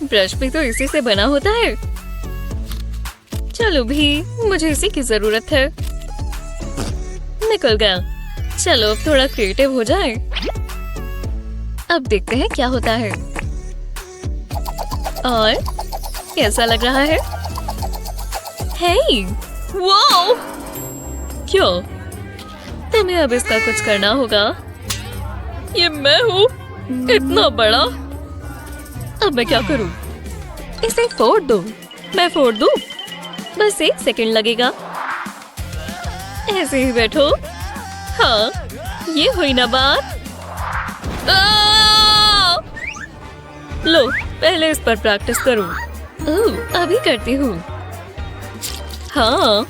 Speaker 1: ब्रश भी तो इसी से बना होता है। चलो भी, मुझे इसी की जरूरत है। निकल गया। चलो अब थोड़ा क्रिएटिव हो जाए। अब देखते हैं क्या होता है। और कैसा लग रहा है? हे, वाओ! क्या? तुम्हें अब इसका कुछ करना होगा। ये मैं हूँ, इतना बड़ा। अब मैं क्या करूँ? इसे फोड़ दो। मैं फोड़ दूँ? बस 1 सेकंड लगेगा। ऐसे ही बैठो। हाँ, ये हुई ना बात। लो, पहले इस पर प्रैक्टिस करूँ। अभी करती हूँ। हाँ,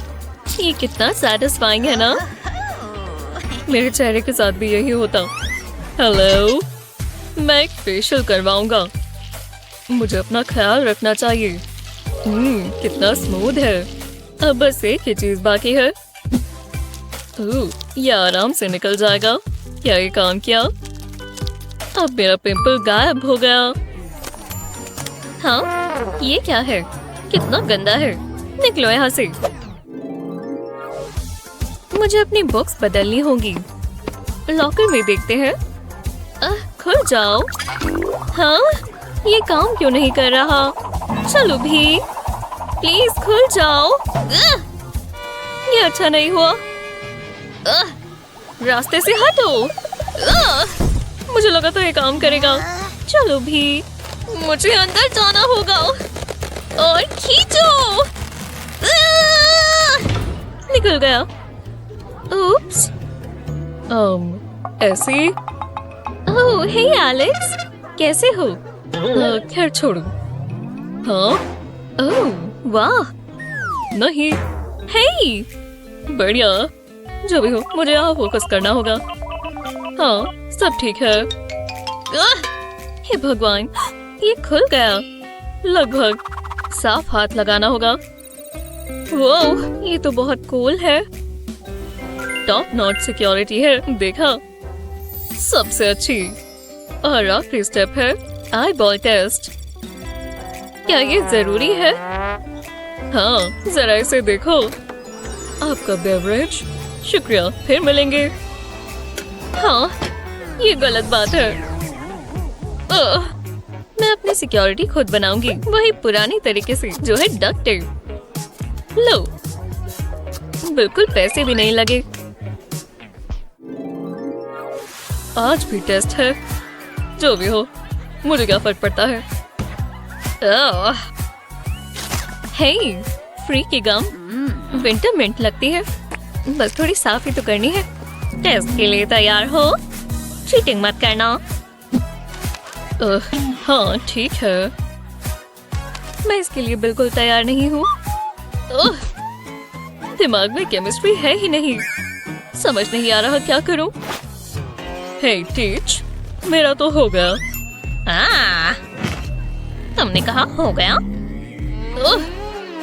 Speaker 1: ये कितना सैटिस्फाइंग है ना? मेरे चेहरे के साथ भी यही होता। हेलो, मैं एक फेशियल करवाऊंगा। मुझे अपना ख्याल रखना चाहिए। कितना स्मूथ है। अब बस एक ही चीज बाकी है। ये आराम से निकल जाएगा। क्या ये काम किया? अब मेरा पिंपल गायब हो गया। हाँ, ये क्या है? कितना गंदा है। निकलो यहाँ से। मुझे अपनी बुक्स बदलनी होगी। लॉकर में देखते हैं। खुल जाओ। हाँ, ये काम क्यों नहीं कर रहा? चलो भी, प्लीज खुल जाओ। ये अच्छा नहीं हुआ। रास्ते से हटो। मुझे लगा था ये काम करेगा। चलो भी, मुझे अंदर जाना होगा। और खींचो। निकल गया। उप्स। ऐसे। ओह, हे एलेक्स, कैसे हो? खैर छोड़ो। हाँ, ओह वाह। नहीं, हे, बढ़िया। जो भी हो, मुझे यहाँ फोकस करना होगा। हाँ, सब ठीक है। हे भगवान, ये खुल गया। लगभग साफ हाथ लगाना होगा। वाह, ये तो बहुत कूल है। टॉप नॉच सिक्योरिटी है, देखा? सबसे अच्छी। और आखिरी स्टेप है आई बॉल टेस्ट। क्या ये जरूरी है? हाँ, जरा इसे देखो। आपका बेवरेज। शुक्रिया, फिर मिलेंगे। हाँ, ये गलत बात है। मैं अपनी सिक्योरिटी खुद बनाऊंगी, वही पुरानी तरीके से, जो है डक्ट टेप। लो, बिल्कुल पैसे भी नहीं लगे। आज भी टेस्ट है, जो भी हो मुझे क्या फर्क पड़ता है। हे, फ्री की गम विंटर मिंट लगती है, बस थोड़ी साफ ही तो करनी है। टेस्ट के लिए तैयार हो? चीटिंग मत करना। हाँ ठीक है, मैं इसके लिए बिल्कुल तैयार नहीं हूँ। दिमाग में केमिस्ट्री है ही नहीं, समझ नहीं आ रहा क्या करूँ। हे टीच, मेरा तो हो गया।
Speaker 3: तुमने कहा हो गया?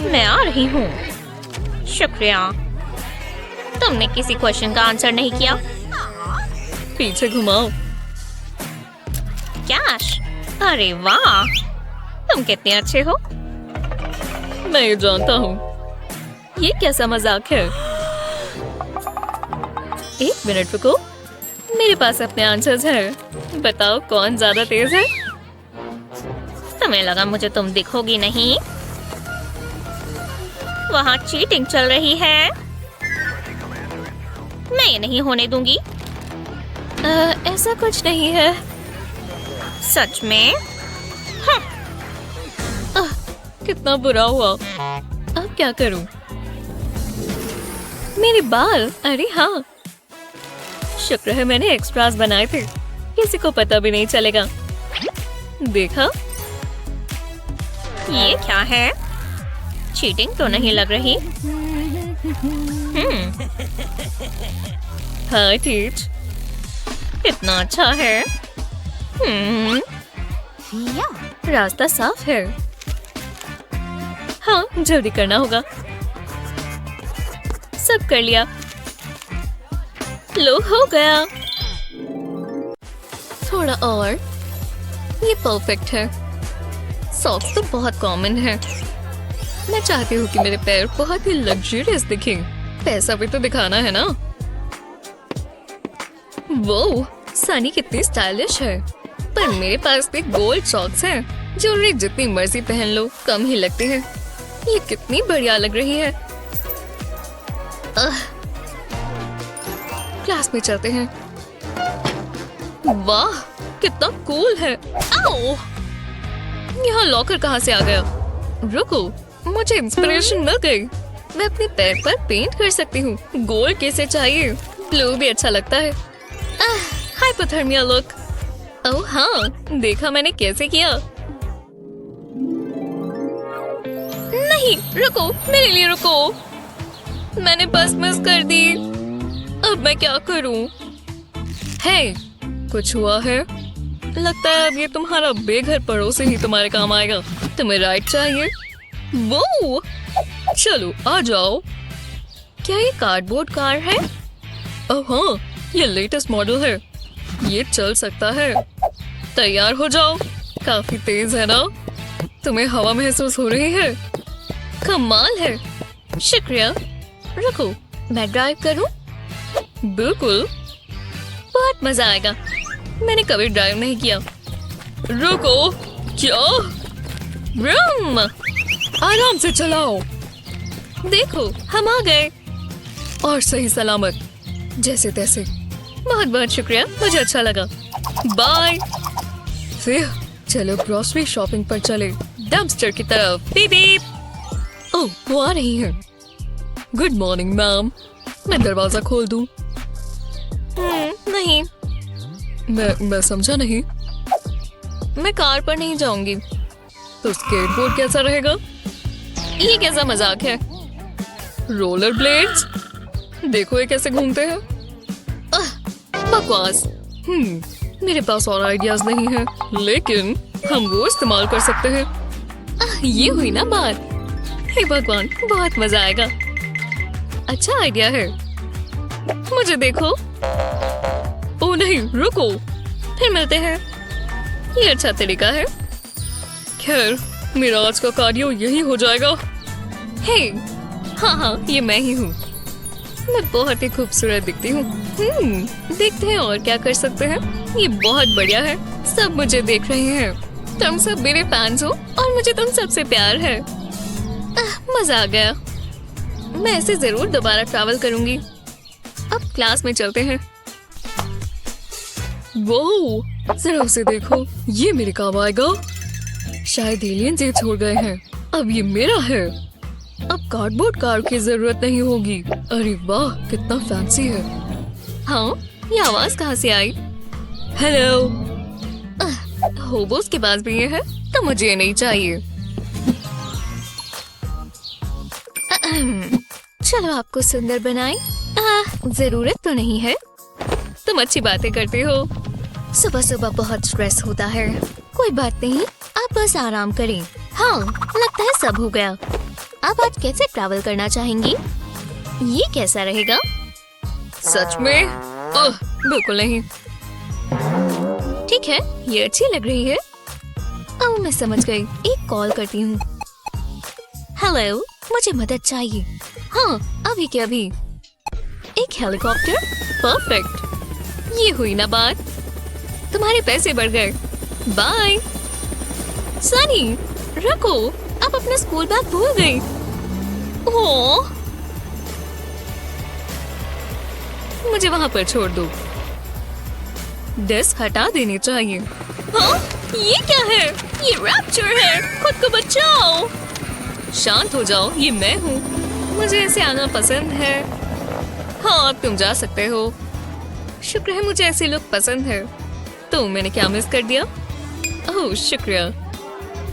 Speaker 3: मैं आ रही हूँ। शुक्रिया। तुमने किसी क्वेश्चन का आंसर नहीं किया।
Speaker 1: पीछे घुमाओ।
Speaker 3: कैश, अरे वाह, तुम कितने अच्छे हो।
Speaker 1: मैं ये जानता हूँ, ये कैसा मजाक है। एक मिनट रुको, मेरे पास अपने आंसर्स हैं। बताओ कौन ज्यादा तेज है।
Speaker 3: तुम्हें लगा मुझे तुम दिखोगी नहीं? वहाँ चीटिंग चल रही है, मैं ये नहीं होने दूंगी।
Speaker 1: ऐसा कुछ नहीं है।
Speaker 3: सच में?
Speaker 1: कितना बुरा हुआ। अब क्या करूं? मेरे बाल, अरे हाँ, शुक्र है मैंने एक्स्ट्रास बनाए थे, किसी को पता भी नहीं चलेगा। देखा?
Speaker 3: ये क्या है? चीटिंग तो नहीं लग रही।
Speaker 1: हाँ टीच,
Speaker 3: कितना अच्छा है।
Speaker 1: रास्ता साफ है। हाँ, जल्दी करना होगा। सब कर लिया। लो, हो गया। थोड़ा और। ये परफेक्ट है। सॉक्स तो बहुत कॉमन है। मैं चाहती हूँ कि मेरे पैर बहुत ही लग्जरियस दिखें। पैसा भी तो दिखाना है ना। वो सनी कितनी स्टाइलिश है, पर मेरे पास भी गोल्ड सॉक्स हैं। ज्वेलरी जितनी मर्जी पहन लो, कम ही लगती है। ये कितनी बढ़िया लग रही है। क्लास में चलते हैं। वाह, कितना कूल है। आओ! यहाँ लॉकर कहाँ से आ गया? रुको, मुझे इंस्पिरेशन मिल गई। मैं अपने पैर पर पेंट कर सकती हूँ। गोल्ड कैसे चाहिए? ब्लू भी अच्छा लगता है। Hypothermia look. ओह हाँ, देखा मैंने कैसे किया। नहीं, रुको, मेरे लिए रुको। मैंने बस मिस कर दी। अब मैं क्या करूं? हे, कुछ हुआ है? लगता है अब ये तुम्हारा बेघर पड़ोसी ही तुम्हारे काम आएगा। तुम्हें राइड चाहिए? वो चलो आ जाओ। क्या ये कार्डबोर्ड कार है? ओह हाँ, ये लेटेस्ट मॉडल है। ये चल सकता है। तैयार हो जाओ। काफी तेज है ना? तुम्हें हवा महसूस हो रही है? कमाल है। शुक्रिया। रुको, मैं ड्राइव करूं? बिल्कुल, बहुत मजा आएगा। मैंने कभी ड्राइव नहीं किया। रुको, क्या? ब्रूम! आराम से चलाओ। देखो, हम आ गए और सही सलामत, जैसे तैसे। बहुत बहुत शुक्रिया, मुझे अच्छा लगा। बाय। फिर चलो ग्रोसरी शॉपिंग पर चले, डंपस्टर की तरफ। Beep beep. ओह, वो आ रही है। गुड मॉर्निंग मैम, मैं दरवाजा खोल दूं? नहीं, मैं समझा नहीं। मैं कार पर नहीं जाऊंगी। तो स्केटबोर्ड कैसा रहेगा? ये कैसा मजाक है? रोलर ब्लेड्स, देखो ये कैसे घूमते हैं। बकवास। मेरे पास और आइडियाज नहीं है, लेकिन हम वो इस्तेमाल कर सकते हैं। ये हुई ना बात। हे भगवान, बहुत मजा आएगा। अच्छा आइडिया है। मुझे देखो। ओह नहीं, रुको, फिर मिलते हैं। ये अच्छा तरीका है। खैर, मेरा आज का कार्डियो यही हो जाएगा। हे, हाँ, ये मैं ही हूँ। मैं बहुत ही खूबसूरत दिखती हूँ। देखते हैं और क्या कर सकते हैं। ये बहुत बढ़िया है। सब मुझे देख रहे हैं। तुम सब मेरे फैंस हो और मुझे तुम सबसे प्यार है। मजा आ गया। मैं ऐसे जरूर दोबारा ट्रैवल करूंगी। अब क्लास में चलते हैं। वो जरा उसे देखो, ये मेरे काम आएगा। शायद एलियंस ये छोड़ गए हैं, अब ये मेरा है। अब कार्डबोर्ड कार की जरूरत नहीं होगी। अरे वाह, कितना फैंसी है। हाँ, ये आवाज कहाँ से आई? हेलो। होबोस के पास भी ये है, तो मुझे ये नहीं चाहिए। चलो आपको सुंदर बनाए। जरूरत तो नहीं है। तुम अच्छी बातें करते हो। सुबह सुबह बहुत स्ट्रेस होता है। कोई बात नहीं, आप बस आराम करें। हाँ, लगता है सब हो गया। आप आज कैसे ट्रैवल करना चाहेंगी? ये कैसा रहेगा? सच में? बिल्कुल नहीं। ठीक है, ये अच्छी लग रही है। अब मैं समझ गई। एक कॉल करती हूँ। हेलो, मुझे मदद चाहिए। हाँ, अभी के अभी। एक हेलीकॉप्टर? परफेक्ट। ये हुई ना बात। तुम्हारे पैसे बढ़ गए। बाय। सनी, रखो, आप अपना स्कूल बैग भूल गई। ओह, मुझे वहां पर छोड़ दो। डेस्क हटा देनी चाहिए। हाँ, ये क्या है? ये रैप्चर है। खुद को बचाओ। शांत हो जाओ, ये मैं हूँ। मुझे ऐसे आना पसंद है। हाँ, अब तुम जा सकते हो। शुक्र है मुझे ऐसे लोग पसंद है। तो मैंने क्या मिस कर दिया? ओह, शुक्रिया।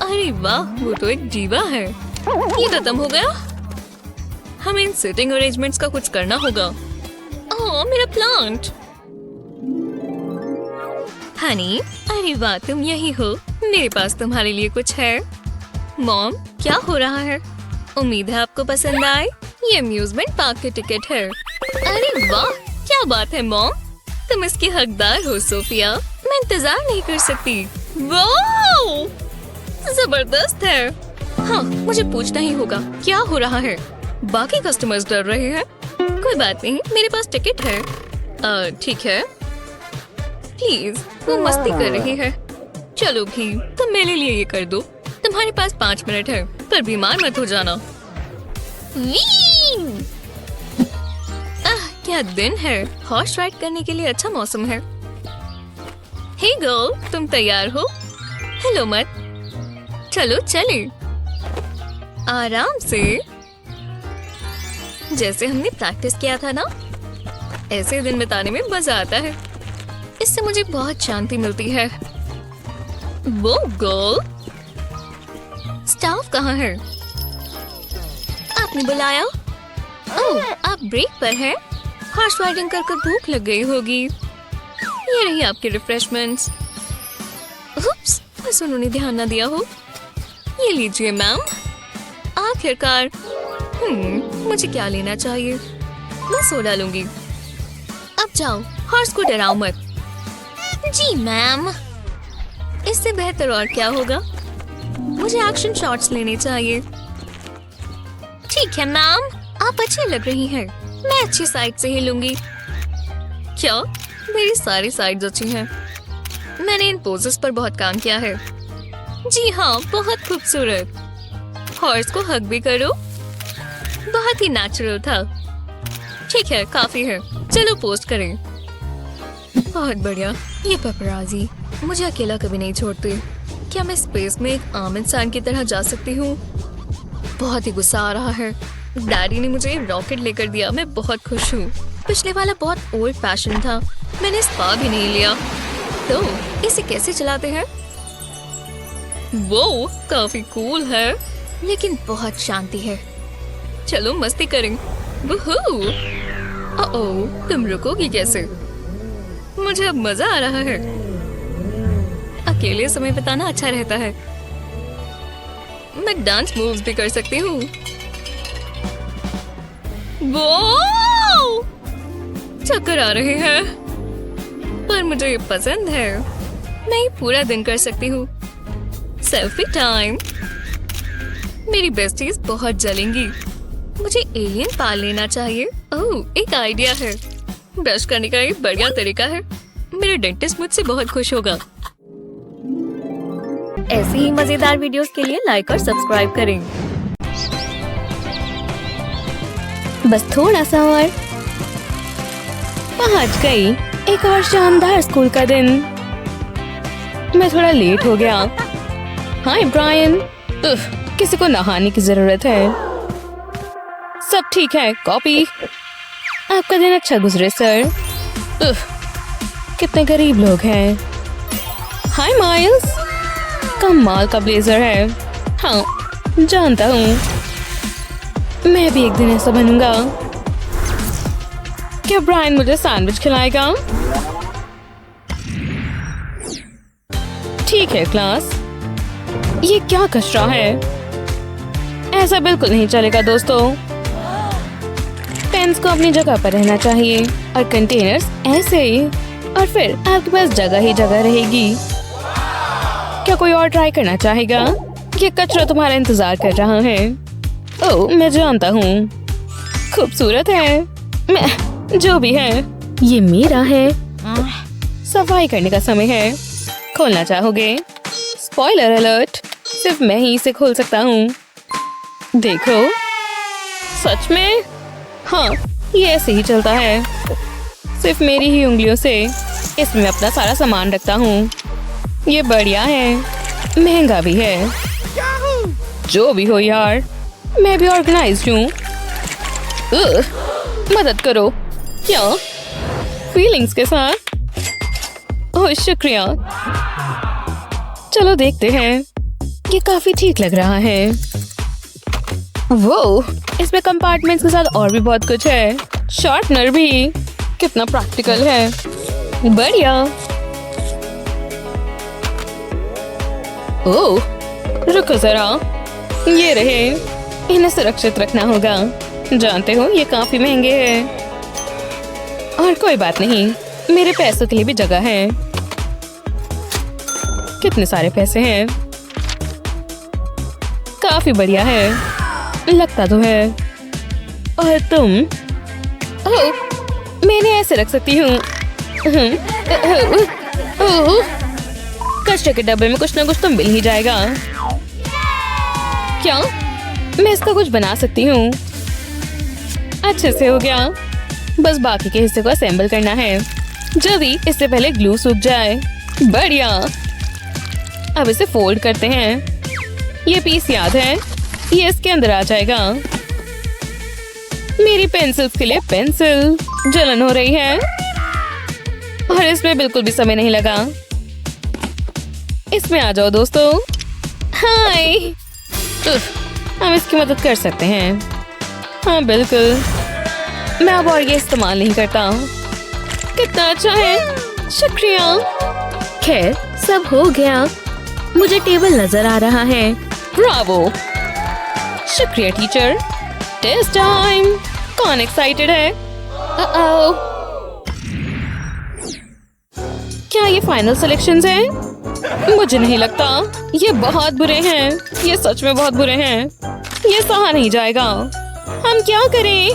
Speaker 1: अरे वाह, वो तो एक जीवा है। ये खत्म हो गया। हमें इन सिटिंग अरेंजमेंट्स का कुछ करना होगा। ओह, मेरा प्लांट। हनी, अरे वाह, तुम यही हो। मेरे पास तुम्हारे लिए कुछ है। मॉम, क्या हो रहा है? उम्मीद है आपको पसंद आए। ये अम्यूजमेंट पार्क के टिकट है। अरे वाह, क्या बात है मॉम, तुम इसकी हकदार हो सोफिया। मैं इंतजार नहीं कर सकती। वाह, जबरदस्त है। हाँ, मुझे पूछना ही होगा क्या हो रहा है। बाकी कस्टमर्स डर रहे हैं। कोई बात नहीं, मेरे पास टिकट है। ठीक है। प्लीज, वो मस्ती कर रही है। चलो भी, तुम मेरे लिए ये कर दो। तुम्हारे पास 5 मिनट है, पर बीमार मत हो जाना। क्या दिन है। हॉर्स राइड करने के लिए अच्छा मौसम है। हे गर्ल, तुम तैयार हो? हेलो मत। चलो चले। आराम से, जैसे हमने प्रैक्टिस किया था ना। ऐसे दिन बिताने में मजा आता है। इससे मुझे बहुत शांति मिलती है। वो गर्ल, स्टाफ कहाँ है? आपने बुलाया? ओह, आप ब्रेक पर हैं? हॉर्स राइडिंग कर भूख लग गई होगी। ये रही आपकी रिफ्रेशमेंट्स। उप्स, बस उन्होंने ध्यान न दिया हो। ये लीजिए मैम। आखिरकार। मुझे क्या लेना चाहिए? मैं सोडा लूंगी। अब जाओ, हॉर्स को डराओ मत। जी मैम। इससे बेहतर और क्या होगा? मुझे एक्शन शॉट्स लेने चाहिए। ठीक है मैम, आप अच्छी लग रही हैं। मैं अच्छी साइड से ही लूंगी। क्या? मेरी सारी साइड्स अच्छी हैं। मैंने इन पोजेस पर बहुत काम किया है। जी हाँ, बहुत खूबसूरत। हॉर्स को हग भी करो। बहुत ही नेचुरल था। ठीक है, काफी है। चलो पोस्ट करें। बहुत बढ़िया। ये पेपराजी मुझे अकेला कभी नहीं छोड़ते। क्या मैं स्पेस में एक आम इंसान की तरह जा सकती हूँ? बहुत ही गुस्सा आ रहा है। डैडी ने मुझे रॉकेट लेकर दिया। मैं बहुत खुश हूँ। पिछले वाला बहुत ओल्ड फैशन था। मैंने स्पा भी नहीं लिया। तो इसे कैसे चलाते हैं? वो काफी कूल है, लेकिन बहुत शांति है। चलो मस्ती करें। वूहू! ओह, तुम रुकोगी कैसे? मुझे अब मजा आ रहा है। अकेले समय बिताना अच्छा रहता है। मैं डांस मूव्स भी कर सकती हूँ। वो चक्कर आ रहे हैं, पर मुझे ये पसंद है। मैं ये पूरा दिन कर सकती हूँ। Selfie time. मेरी बेस्टीज बहुत जलेंगी। मुझे एलियन पाल लेना चाहिए। ओह, एक आइडिया है। ब्रश करने का एक बढ़िया तरीका है। मेरे डेंटिस्ट मुझसे बहुत खुश होगा। ऐसी ही मजेदार वीडियोस के लिए लाइक और सब्सक्राइब करें। बस थोड़ा सा और। पहुंच गई। एक और शानदार स्कूल का दिन। मैं थोड़ा लेट हो गया। हाय ब्रायन। किसी को नहाने की जरूरत है। सब ठीक है। कॉपी। आपका दिन अच्छा गुजरे सर। कितने गरीब लोग हैं। हाय माइल्स। कमाल का ब्लेजर है। हाँ जानता हूँ। मैं भी एक दिन ऐसा बनूंगा। क्या ब्रायन मुझे सैंडविच खिलाएगा? ठीक है क्लास। ये क्या कचरा है? ऐसा बिल्कुल नहीं चलेगा दोस्तों। पेन्स को अपनी जगह पर रहना चाहिए और कंटेनर्स ऐसे ही, और फिर आपके पास जगह ही जगह रहेगी। क्या कोई और ट्राई करना चाहेगा? ये कचरा तुम्हारा इंतजार कर रहा है। ओह मैं जानता हूँ। खूबसूरत है। मैं जो भी है ये मेरा है। सफाई करने का समय है। खोलना चाहोगे? स्पॉइलर अलर्ट, सिर्फ मैं ही इसे खोल सकता हूँ। देखो। सच में? हाँ ये ऐसे ही चलता है। सिर्फ मेरी ही उंगलियों से इसमें अपना सारा सामान रखता हूँ। ये बढ़िया है। महंगा भी है। जो भी हो यार, मैं भी ऑर्गेनाइज्ड हूँ। मदद करो। क्या? फीलिंग्स के साथ? ओह शुक्रिया। चलो देखते हैं। ये काफी ठीक लग रहा है। वो इसमें कंपार्टमेंट्स के साथ और भी बहुत कुछ है। शार्पनर भी। कितना प्रैक्टिकल है। बढ़िया। ओह रुको जरा। ये रहे। इन्हें सुरक्षित रखना होगा। जानते हो ये काफी महंगे हैं। और कोई बात नहीं, मेरे पैसों के लिए भी जगह है। कितने सारे पैसे हैं। काफी बढ़िया है। लगता तो है। और तुम? ओह, मैंने ऐसे रख सकती हूँ। कचरे के डब्बे में कुछ ना कुछ तो मिल ही जाएगा। क्या मैं इसका कुछ बना सकती हूँ? अच्छे से हो गया। बस बाकी के हिस्से को असेंबल करना है। जल्दी, इससे पहले ग्लू सूख जाए। बढ़िया। अब इसे फोल्ड करते हैं। ये पीस याद है? ये इसके अंदर आ जाएगा। मेरी पेंसिल्स के लिए पेंसिल। जलन हो रही है और इसमें बिल्कुल भी समय नहीं लगा। इसमें आ जाओ दोस्तों। हाय। हम इसकी मदद कर सकते हैं। हाँ बिल्कुल। मैं अब और ये इस्तेमाल नहीं करता। कितना अच्छा है। शुक्रिया। खैर सब हो गया। मुझे टेबल नजर आ रहा है। ब्रावो। शुक्रिया टीचर। Test time. कौन एक्साइटेड है? क्या ये फाइनल सिलेक्शंस हैं? मुझे नहीं लगता। ये बहुत बुरे हैं। ये सच में बहुत बुरे हैं। ये सहा नहीं जाएगा। हम क्या करें?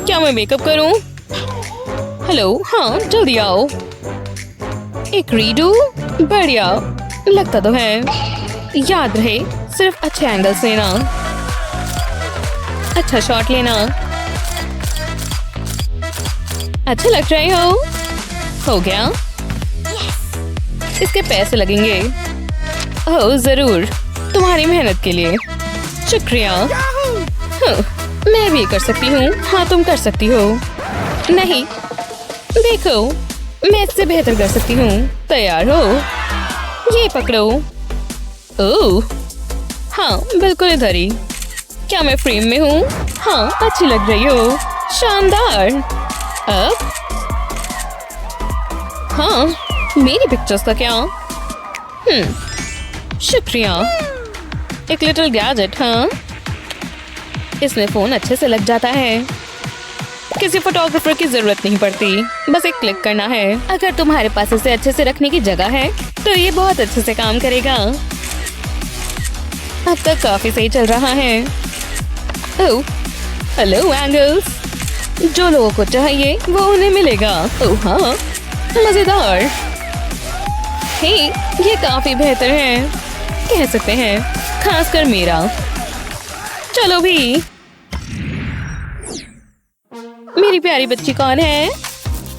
Speaker 1: क्या मैं मेकअप करूं? हेलो, हाँ जल्दी आओ। एक रीडू। बढ़िया। लगता तो है। याद रहे सिर्फ अच्छे एंगल से लेना। अच्छा शॉट लेना। अच्छा लग रहे हो गया। इसके पैसे लगेंगे। ओह जरूर, तुम्हारी मेहनत के लिए शुक्रिया। मैं भी कर सकती हूँ। हाँ तुम कर सकती हो। नहीं देखो, मैं इससे बेहतर कर सकती हूँ। तैयार हो? ये पकड़ो। ओह हाँ बिल्कुल इधर ही। क्या मैं फ्रेम में हूँ? हाँ अच्छी लग रही हो। शानदार। अब हाँ मेरी पिक्चर्स का क्या? शुक्रिया। एक लिटिल गैजेट। हाँ इसमें फोन अच्छे से लग जाता है। किसी फोटोग्राफर की जरूरत नहीं पड़ती। बस एक क्लिक करना है। अगर तुम्हारे पास इसे अच्छे से रखने की जगह है तो ये बहुत अच्छे से काम करेगा। अब तक काफी सही चल रहा है। Oh hello angles. जो लोगों को चाहिए वो उन्हें मिलेगा। ओह हाँ मजेदार। हे ये काफी बेहतर है, कह सकते हैं, खासकर मेरा। चलो भी। मेरी प्यारी बच्ची कौन है?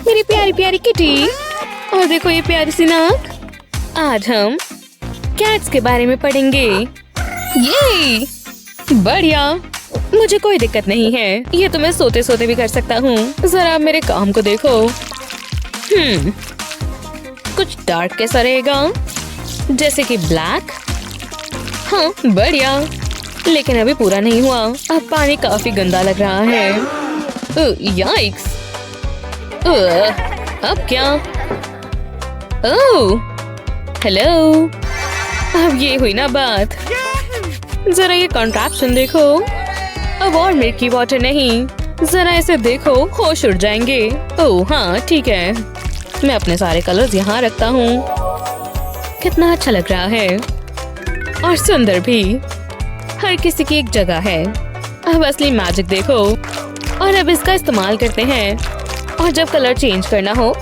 Speaker 1: मेरी प्यारी प्यारी किटी। और देखो ये प्यारी सी नाक। आज हम कैट्स के बारे में पढ़ेंगे। ये बढ़िया, मुझे कोई दिक्कत नहीं है। ये तो मैं सोते सोते भी कर सकता हूँ। जरा मेरे काम को देखो। कुछ डार्क कैसा रहेगा, जैसे कि ब्लैक। हाँ बढ़िया, लेकिन अभी पूरा नहीं हुआ। अब पानी काफी गंदा लग रहा है। याइक्स। अब क्या? Oh hello. अब ये हुई ना बात। जरा ये कॉन्ट्रैप्शन देखो। अब और मिल्की वाटर नहीं, जरा इसे देखो, होश उड़ जाएंगे। ओह हाँ ठीक है, मैं अपने सारे कलर्स यहाँ रखता हूँ। कितना अच्छा लग रहा है और सुंदर भी। हर किसी की एक जगह है। अब असली मैजिक देखो। और अब इसका इस्तेमाल करते हैं। और जब कलर चेंज करना हो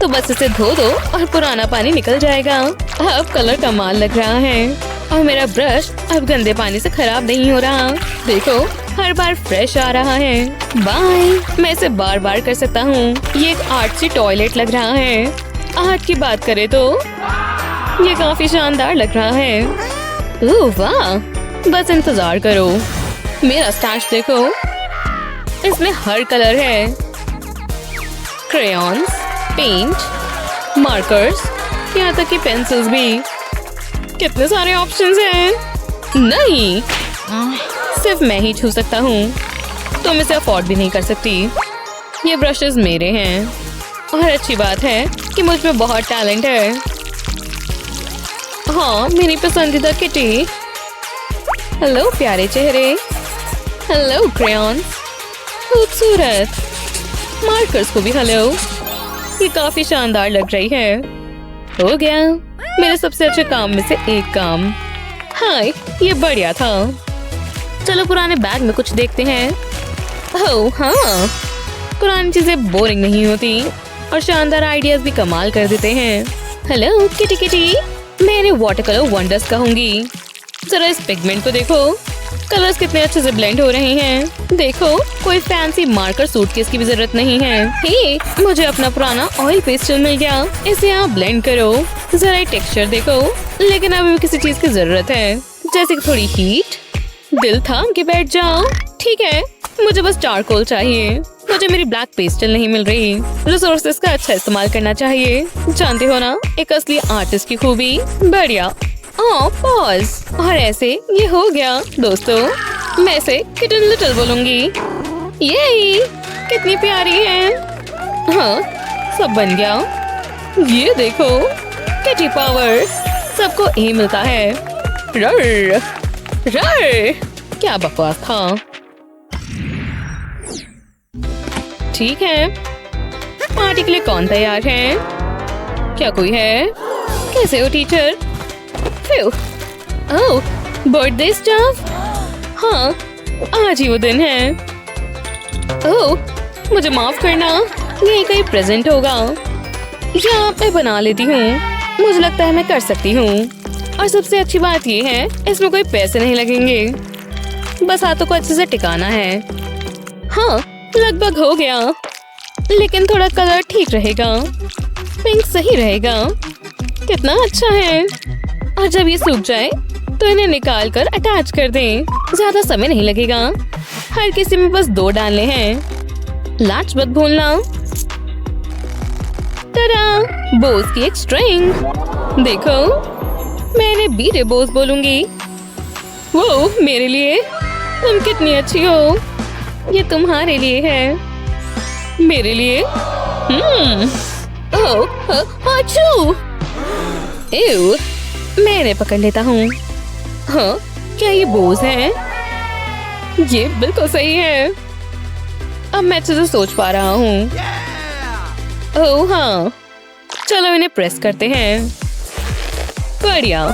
Speaker 1: तो बस इसे धो दो और पुराना पानी निकल जाएगा। अब कलर कमाल लग रहा है। और मेरा ब्रश अब गंदे पानी से खराब नहीं हो रहा। देखो हर बार फ्रेश आ रहा है। बाय, मैं इसे बार बार कर सकता हूँ। ये एक आर्टसी टॉयलेट लग रहा है। आर्ट की बात करें तो ये काफी शानदार लग रहा है। ओह वाह, बस इंतजार करो। मेरा स्टैश देखो, इसमें हर कलर है। क्रेयॉन्स, पेंट, मार्कर्स, यहाँ तक कि पेंसिल्स भी। कितने सारे ऑप्शंस हैं। नहीं, सिर्फ मैं ही छू सकता हूँ। तुम इसे अफोर्ड भी नहीं कर सकती। ये ब्रशेस मेरे हैं। और अच्छी बात है कि मुझ में बहुत टैलेंट है। हाँ, मेरी पसंदीदा किटी। हेलो प्यारे चेहरे। हेलो क्रेयॉन्स, खूबसूरत। मार्कर्स को भी हेलो। ये काफी शानदार लग रही है। हो गया मेरे सबसे अच्छे काम में से एक काम। हाय, ये बढ़िया था। चलो पुराने बैग में कुछ देखते हैं। ओह हाँ, पुरानी चीजें बोरिंग नहीं होती और शानदार आइडियाज भी कमाल कर देते हैं। हेलो किटी किटी, मैं इन्हें वाटर कलर वंडर्स कहूंगी। जरा इस पिगमेंट को देखो, कलर्स कितने अच्छे से ब्लेंड हो रहे हैं। देखो, कोई फैंसी मार्कर सूटकेस की भी जरूरत नहीं है। हे, मुझे अपना पुराना ऑयल पेस्टल मिल गया। इसे यहाँ ब्लेंड करो। जरा टेक्सचर देखो, लेकिन अभी किसी चीज की जरूरत है, जैसे कि थोड़ी हीट। दिल थाम के बैठ जाओ। ठीक है, मुझे बस चारकोल चाहिए। मुझे मेरी ब्लैक पेस्टल नहीं मिल रही। रिसोर्सेस का अच्छा इस्तेमाल करना चाहिए। जानते हो ना, एक असली आर्टिस्ट की खूबी। बढ़िया। पॉज। और ऐसे ये हो गया। दोस्तों, मैं इसे किटन लिटिल बोलूंगी। ये कितनी प्यारी है। हाँ, सब बन गया। ये देखो, किटी पावर। सबको ए मिलता है। रर रर, क्या बकवास था। ठीक है, पार्टी के लिए कौन तैयार है? क्या कोई है? कैसे हो टीचर? ओह, बर्थडे स्टफ। हाँ, आज ही वो दिन है। ओह, मुझे माफ करना, यही कहीं प्रेजेंट होगा। या मैं बना लेती हूँ। मुझे लगता है मैं कर सकती हूँ। और सबसे अच्छी बात ये है, इसमें कोई पैसे नहीं लगेंगे। बस हाथों को अच्छे से टिकाना है। हाँ, लगभग हो गया, लेकिन थोड़ा कलर ठीक रहेगा। पिंक सही रहेगा। कितना अच्छा है। और जब ये सूख जाए तो इन्हें निकाल कर अटैच कर दें। ज्यादा समय नहीं लगेगा। हर किसी में बस 2 डालने हैं। लाच मत भूलना। टडा, बोस की एक स्ट्रिंग। देखो, मैं इन्हें बीटे बोस बोलूंगी। वो मेरे लिए। तुम कितनी अच्छी हो। ये तुम्हारे लिए है। मेरे लिए। ओह, अच्छू। एव, मैं इन्हें पकड़ लेता हूँ। हाँ, क्या ये बोझ है? ये बिल्कुल सही है। अब मैं अच्छे से सोच पा रहा हूँ। ओह हाँ, चलो इन्हें प्रेस करते हैं। बढ़िया।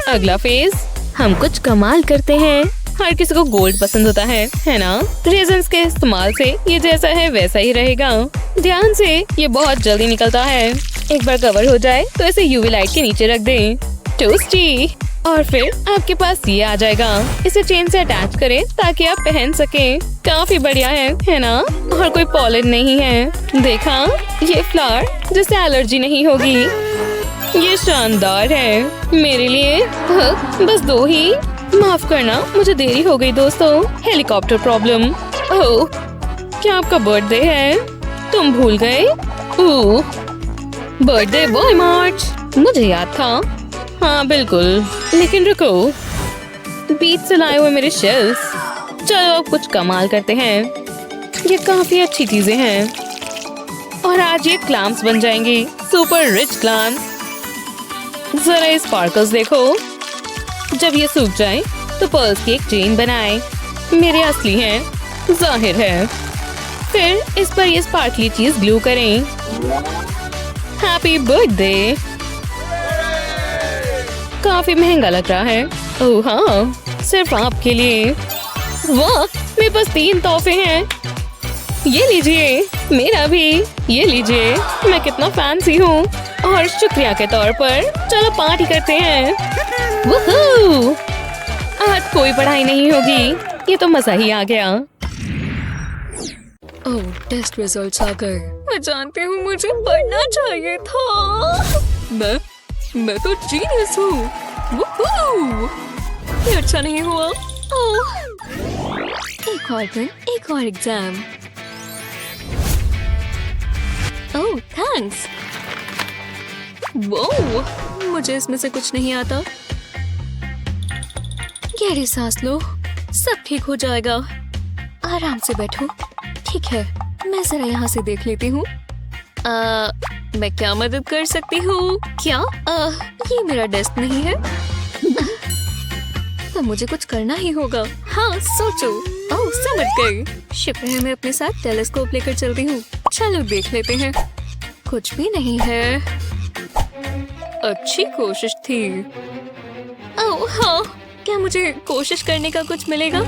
Speaker 1: अगला फेज, हम कुछ कमाल करते हैं। हर किसी को गोल्ड पसंद होता है ना? रेजन्स के इस्तेमाल से ये जैसा है वैसा ही रहेगा। ध्यान से, ये बहुत जल्दी निकलता है। एक बार कवर हो जाए तो इसे यूवी लाइट के नीचे रख दें। टोस्टी। और फिर आपके पास ये आ जाएगा। इसे चेन से अटैच करें ताकि आप पहन सकें। काफी बढ़िया है ना? और कोई पॉलन नहीं है। देखा, ये फ्लावर जिससे एलर्जी नहीं होगी। ये शानदार है मेरे लिए। बस 2 ही। माफ करना, मुझे देरी हो गई दोस्तों। Helicopter problem. ओह, क्या आपका बर्थडे है? तुम भूल गए? बर्थडे बॉय मार्च। मुझे याद था। हाँ बिल्कुल, लेकिन रुको, बीच से लाए हुए मेरे शेल्स। चलो अब कुछ कमाल करते हैं। ये काफी अच्छी चीजें हैं और आज ये क्लैम्स बन जाएंगी। Super rich clams. जरा ये स्पार्कल्स देखो। जब ये सूख जाए तो पर्ल्स की एक चेन बनाए। मेरे असली हैं, जाहिर है। फिर इस पर ये स्पार्कली चीज ग्लू करें। Happy birthday. काफी महंगा लग रहा है। ओह हाँ, सिर्फ आपके लिए। वाह, मेरे पास 3 तोहफे हैं। ये लीजिए, मेरा भी। ये लीजिए, मैं कितना फैंसी हूँ। और शुक्रिया के तौर पर चलो पार्टी करते हैं। वूहू! आज कोई पढ़ाई नहीं होगी। ये तो मजा ही आ गया। ओह, टेस्ट रिजल्ट्स आ गए। मैं जानती हूँ मुझे पढ़ना चाहिए था। मैं तो जीनियस हूँ। वूहू! ये अच्छा नहीं हुआ। ओह, एक और दिन, एक और एग्जाम। ओह, थैंक्स। वो, मुझे इसमें से कुछ नहीं आता। गहरी सांस लो, सब ठीक हो जाएगा। आराम से बैठो। ठीक है, मैं जरा यहाँ से देख लेती हूँ। मैं क्या मदद कर सकती हूँ? क्या? ये मेरा डेस्क नहीं है। तो मुझे कुछ करना ही होगा। हाँ, सोचो। ओह, समझ गई। शुक्र है मैं अपने साथ टेलीस्कोप लेकर चलती हूँ। चलो देख लेते हैं। कुछ भी नहीं है। अच्छी कोशिश थी। ओह हाँ, क्या मुझे कोशिश करने का कुछ मिलेगा?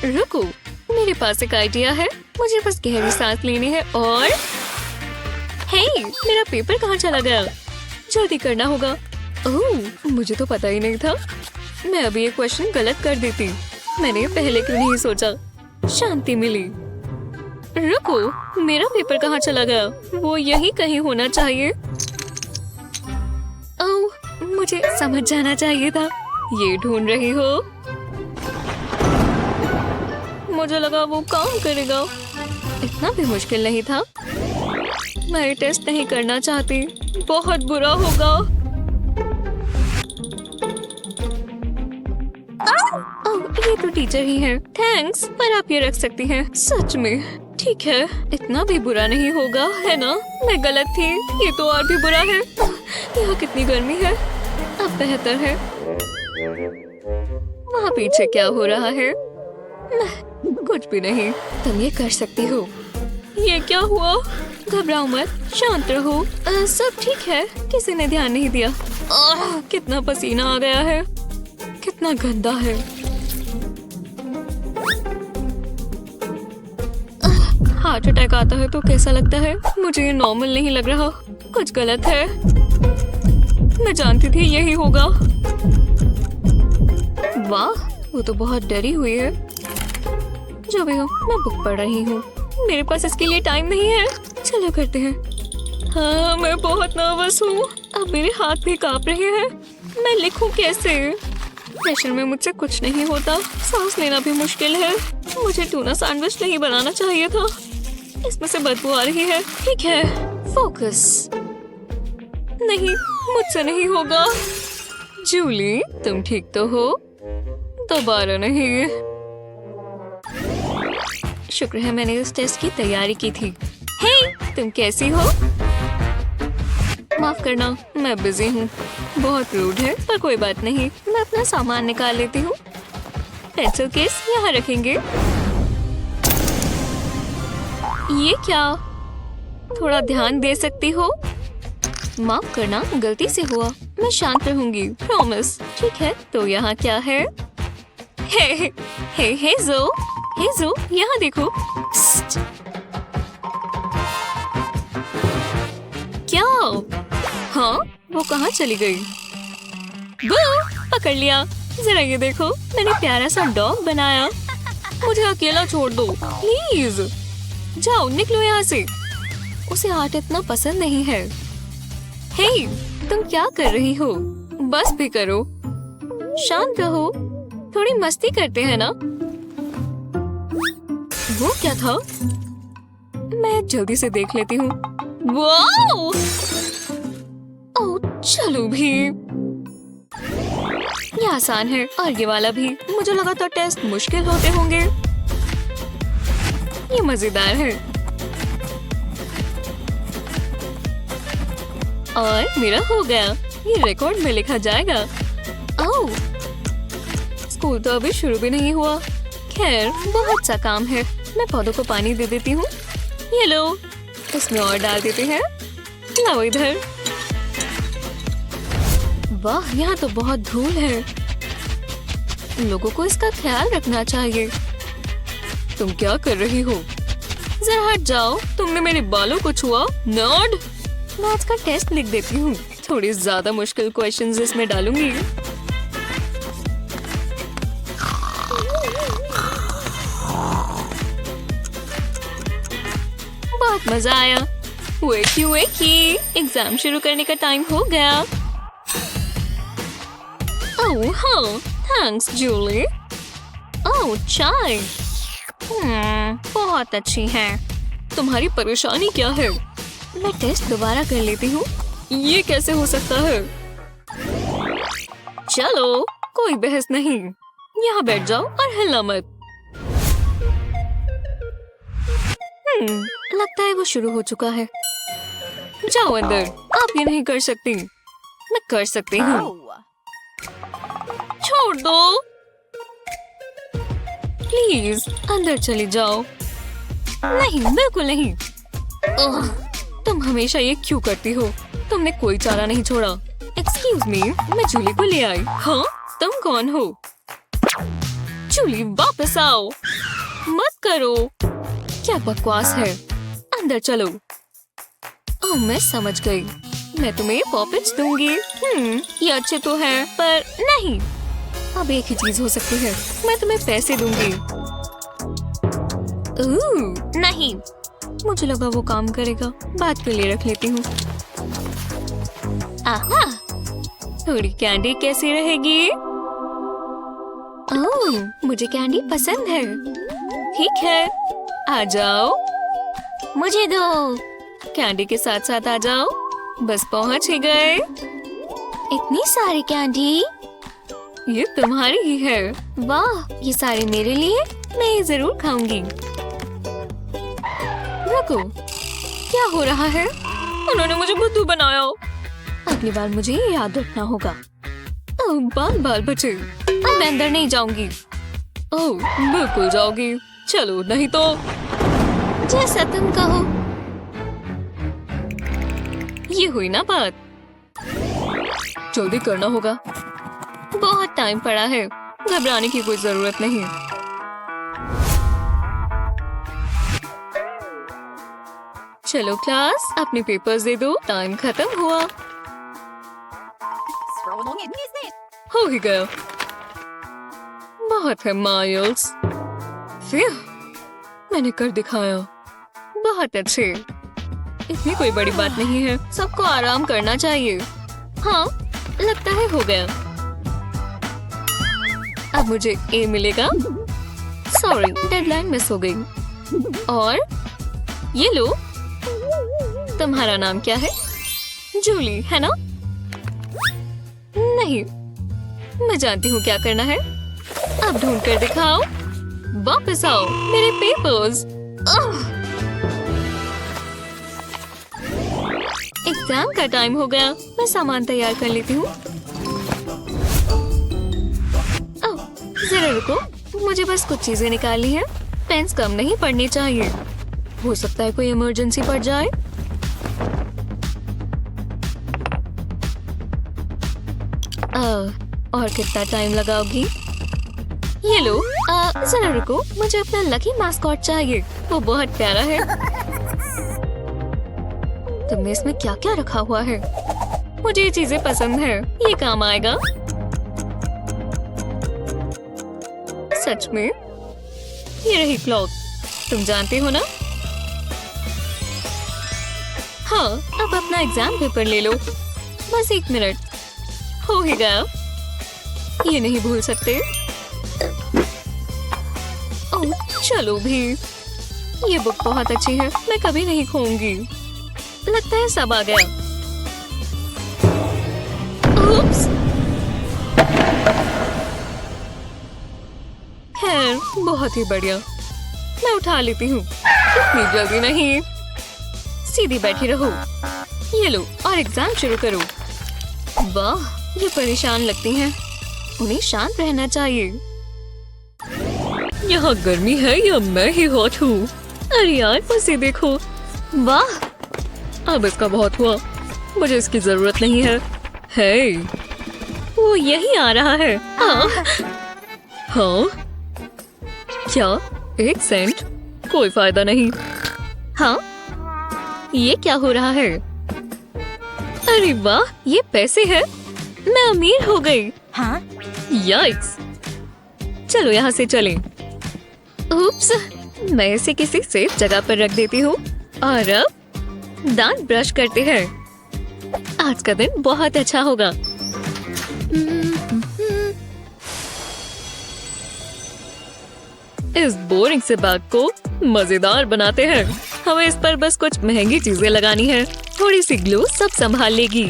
Speaker 1: रुको, मेरे पास एक आइडिया है। मुझे बस गहरी सांस लेनी है और हे, मेरा पेपर कहाँ चला गया? जल्दी करना होगा। ओह, मुझे तो पता ही नहीं था। मैं अभी ये क्वेश्चन गलत कर देती। मैंने पहले क्यों नहीं सोचा? शांति मिली। रुको, मेरा पेपर कहाँ चला गया? वो यहीं कहीं होना चाहिए। ओह, मुझे समझ जाना चाहिए था। ये ढूंढ रही हो? मुझे लगा वो काम करेगा। इतना भी मुश्किल नहीं था। मैं ये टेस्ट नहीं करना चाहती। बहुत बुरा होगा। ओह, ये तो टीचर ही है। थैंक्स, पर आप ये रख सकती हैं। सच में ठीक है, इतना भी बुरा नहीं होगा, है ना? मैं गलत थी। ये तो और भी बुरा है। यहाँ कितनी गर्मी है। अब बेहतर है। वहाँ पीछे क्या हो रहा है? कुछ भी नहीं। तुम ये कर सकती हो। ये क्या हुआ? घबराओ मत, शांत रहो। सब ठीक है। किसी ने ध्यान नहीं दिया। कितना पसीना आ गया है। कितना गंदा है। हार्ट अटैक आता है तो कैसा लगता है? मुझे ये नॉर्मल नहीं लग रहा। कुछ गलत है। मैं जानती थी यही होगा। वाह, वो तो बहुत डरी हुई है। जो भी हो, मैं बुक पढ़ रही हूँ। मेरे पास इसके लिए टाइम नहीं है। चलो करते हैं। हाँ, मैं बहुत नर्वस हूँ। अब मेरे हाथ भी कांप रहे हैं। मैं लिखूं कैसे? प्रेशर में मुझसे कुछ नहीं होता। सांस लेना भी मुश्किल है। मुझे टूना सैंडविच नहीं बनाना चाहिए था। इसमें से बदबू आ रही है। ठीक है, फोकस। नहीं, मुझसे नहीं होगा। जूली, तुम ठीक तो हो? दोबारा नहीं। शुक्र है मैंने इस टेस्ट की तैयारी की थी। हे, तुम कैसी हो? माफ करना, मैं बिजी हूँ। बहुत रूड है, पर कोई बात नहीं। मैं अपना सामान निकाल लेती हूँ। पेंसिल केस यहाँ रखेंगे। ये क्या? थोड़ा ध्यान दे सकती हो? माफ करना, गलती से हुआ। मैं शांत रहूंगी, प्रॉमिस। ठीक है, तो यहाँ क्या है? हे जो, यहाँ देखो। क्या? हाँ, वो कहाँ चली गई? वो पकड़ लिया। जरा ये देखो, मैंने प्यारा सा डॉग बनाया। मुझे अकेला छोड़ दो प्लीज। जाओ निकलो यहाँ से। उसे आर्ट इतना पसंद नहीं है। हे, तुम क्या कर रही हो? बस भी करो, शांत रहो। थोड़ी मस्ती करते हैं ना। वो क्या था? मैं जल्दी से देख लेती हूँ। वाओ! ओह, चलो भी। ये आसान है और ये वाला भी। मुझे लगा था टेस्ट मुश्किल होते होंगे। ये मजेदार है। और मेरा हो गया। ये रिकॉर्ड में लिखा जाएगा। ओह, स्कूल तो अभी शुरू भी नहीं हुआ। खैर, बहुत सा काम है। मैं पौधों को पानी दे देती हूँ। ये लो, इसमें और डाल देते हैं। लाओ इधर। वाह, यहाँ तो बहुत धूल है। लोगों को इसका ख्याल रखना चाहिए। तुम क्या कर रही हो? जरा हट जाओ, तुमने मेरे बालों को छुआ। नर्ड! मैं आज का टेस्ट लिख देती हूँ। थोड़ी ज्यादा मुश्किल क्वेश्चंस इसमें डालूंगी। बहुत मजा आया। वेकी, एग्जाम शुरू करने का टाइम हो गया। ओह हाँ, थैंक्स जूली। ओह, चाय। बहुत अच्छी है। तुम्हारी परेशानी क्या है? मैं टेस्ट दोबारा कर लेती हूँ। ये कैसे हो सकता है? चलो, कोई बहस नहीं। यहाँ बैठ जाओ और हिलना मत। लगता है वो शुरू हो चुका है। जाओ अंदर। आप ये नहीं कर सकती। मैं कर सकती हूँ। छोड़ दो प्लीज, अंदर चली जाओ। नहीं, बिल्कुल नहीं। ओह, तुम हमेशा ये क्यों करती हो? तुमने कोई चारा नहीं छोड़ा। एक्सक्यूज मी, मैं जूली को ले आई। हाँ, तुम कौन हो? जूली, वापस आओ। मत करो। क्या बकवास है? अंदर चलो। ओह, मैं समझ गई। मैं तुम्हें ये पॉपेट्स दूंगी। ये अच्छे तो हैं, पर नहीं। अब एक ही चीज हो सकती है। मैं तुम्हें पैसे दूंगी। नहीं, मुझे लगा वो काम करेगा। बाद के लिए रख लेती हूँ। आहा, थोड़ी कैंडी कैसी रहेगी? ओह, मुझे कैंडी पसंद है। ठीक है, आ जाओ। मुझे दो। कैंडी के साथ साथ आ जाओ। बस पहुंच ही गए। इतनी सारी कैंडी। ये तुम्हारी ही है। वाह, ये सारे मेरे लिए। मैं ये जरूर खाऊंगी। रुको, क्या हो रहा है? उन्होंने मुझे बुद्धू बनाया। अगली बार मुझे ये याद रखना होगा। ओह, बाल बचे। अब मैं अंदर नहीं जाऊंगी। ओह, बिल्कुल जाओगी। चलो, नहीं तो जैसा तुम कहो। ये हुई ना बात। जल्दी करना होगा। बहुत टाइम पड़ा है। घबराने की कोई जरूरत नहीं। चलो क्लास, अपने पेपर्स दे दो। टाइम खत्म हुआ। हो ही गया। बहुत है माइल्स। फिर मैंने कर दिखाया। बहुत अच्छे। इतनी कोई बड़ी बात नहीं है। सबको आराम करना चाहिए। हाँ, लगता है हो गया। अब मुझे ए मिलेगा। सॉरी, डेडलाइन मिस हो गई। और ये लो। तुम्हारा नाम क्या है? जूली, है ना? नहीं, मैं जानती हूँ क्या करना है। अब ढूंढ कर दिखाओ। वापस आओ। मेरे पेपर्स। एग्जाम का टाइम हो गया। मैं सामान तैयार कर लेती हूँ। जरा रुको, मुझे बस कुछ चीजें निकालनी है। पेन्स कम नहीं पड़नी चाहिए। हो सकता है कोई इमरजेंसी पड़ जाए। और कितना टाइम लगाओगी? ये लो। जरा रुको, मुझे अपना लकी मास्कॉट चाहिए। वो बहुत प्यारा है। तुमने इसमें क्या क्या रखा हुआ है? मुझे ये चीजें पसंद है, ये काम आएगा। सच में? ये रही क्लॉक, तुम जानते हो ना? हाँ, अब अपना एग्जाम पेपर ले लो। बस 1 मिनट, हो ही गया। ये नहीं भूल सकते। ओह, चलो भी। ये बुक बहुत अच्छी है, मैं कभी नहीं खोऊंगी। लगता है सब आ गया। उप्स। खैर, बहुत ही बढ़िया। मैं उठा लेती हूँ। इतनी जल्दी नहीं। सीधी बैठी रहो। ये लो और एग्जाम शुरू करो। वाह, ये परेशान लगती हैं। उन्हें शांत रहना चाहिए। यहाँ गर्मी है या मैं ही हॉट हूँ? अरे यार, उसे देखो। वाह, अब इसका बहुत हुआ। मुझे इसकी जरूरत नहीं है। हे, वो यही आ रहा है। हाँ? क्या? 1 सेंट? कोई फायदा नहीं। हाँ? ये क्या हो रहा है? अरे वाह, ये पैसे हैं। मैं अमीर हो गई।
Speaker 3: हाँ?
Speaker 1: याइक्स। चलो यहाँ से चलें। उप्स, मैं इसे किसी सेफ जगह पर रख देती हूँ। और अब दांत ब्रश करते हैं। आज का दिन बहुत अच्छा होगा। इस बोरिंग से बैग को मजेदार बनाते हैं। हमें इस पर बस कुछ महंगी चीजें लगानी है। थोड़ी सी ग्लू सब संभाल लेगी।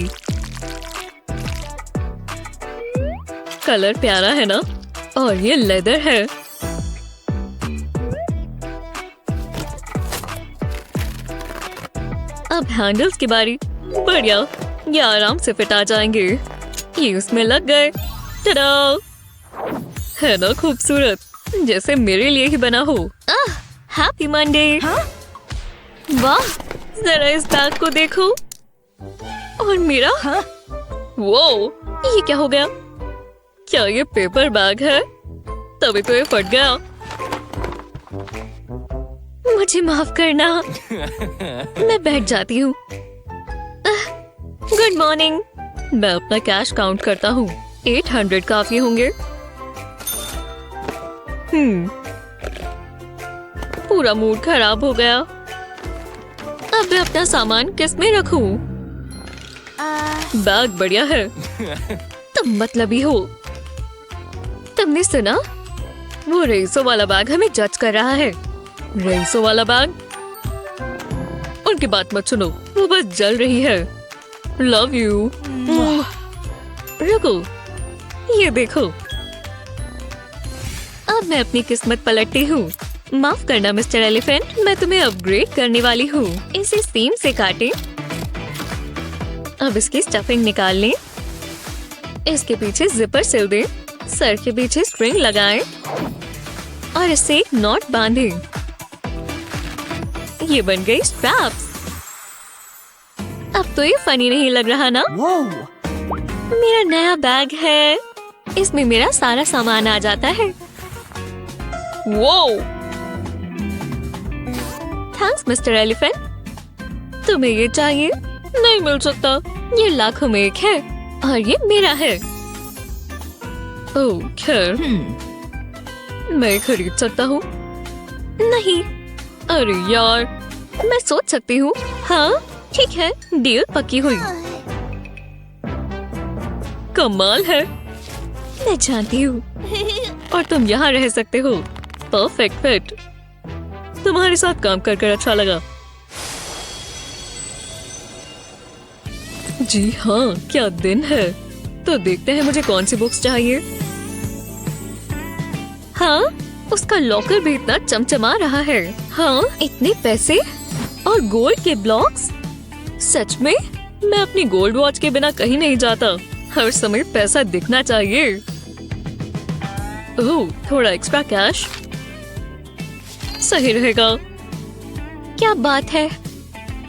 Speaker 1: कलर प्यारा है ना? और ये लेदर है। अब हैंडल्स की बारी। बढ़िया, ये आराम से फिट आ जाएंगे। ये उसमें लग गए। टडा! है ना खूबसूरत? जैसे मेरे लिए ही बना हो। Happy Monday. वाह, जरा इस बैग को देखो। और मेरा? वो, ये क्या हो गया? क्या ये पेपर बैग है? तभी तो ये फट गया। मुझे माफ करना। मैं बैठ जाती हूँ। Good morning. मैं अपना कैश काउंट करता हूँ। 800 काफी होंगे। पूरा मूड खराब हो गया। अब मैं अपना सामान किस में रखूं? बैग बढ़िया है। तुम मतलबी हो। तुमने सुना? वो रईसों वाला बैग हमें जज कर रहा है। रईसों वाला बैग? उनकी बात मत सुनो, वो बस जल रही है। Love you. रुको, ये देखो। अब मैं अपनी किस्मत पलटती हूँ। माफ करना मिस्टर एलिफेंट, मैं तुम्हें अपग्रेड करने वाली हूँ। इसे सीम से काटें। अब इसकी स्टफिंग निकाल लें। इसके पीछे जिपर सिल दें। सर के पीछे स्ट्रिंग लगाएं और इसे एक नॉट बांधें। ये बन गई स्ट्रैप्स। अब तो ये फनी नहीं लग रहा ना? मेरा नया बैग है। इसमें मेरा सारा सामान आ जाता है। वो, थैंक्स मिस्टर एलिफेंट। तुम्हें ये चाहिए? नहीं मिल सकता। ये लाखों में एक है और ये मेरा है। ओह, खैर, मैं खरीद सकता हूँ। नहीं। अरे यार, मैं सोच सकती हूँ। हाँ, ठीक है, डील पक्की हुई। कमाल है। मैं जानती हूँ। और तुम यहाँ रह सकते हो। Perfect fit. तुम्हारे साथ काम कर अच्छा लगा। जी हाँ, क्या दिन है। तो देखते हैं मुझे कौन सी बुक्स चाहिए। हाँ, उसका लॉकर भी इतना चमचमा रहा है। हाँ, इतने पैसे और गोल्ड के ब्लॉक्स। सच में? मैं अपनी गोल्ड वॉच के बिना कहीं नहीं जाता। हर समय पैसा दिखना चाहिए। ओह, थोड़ा एक्स्ट्रा कैश सही रहेगा। क्या बात है?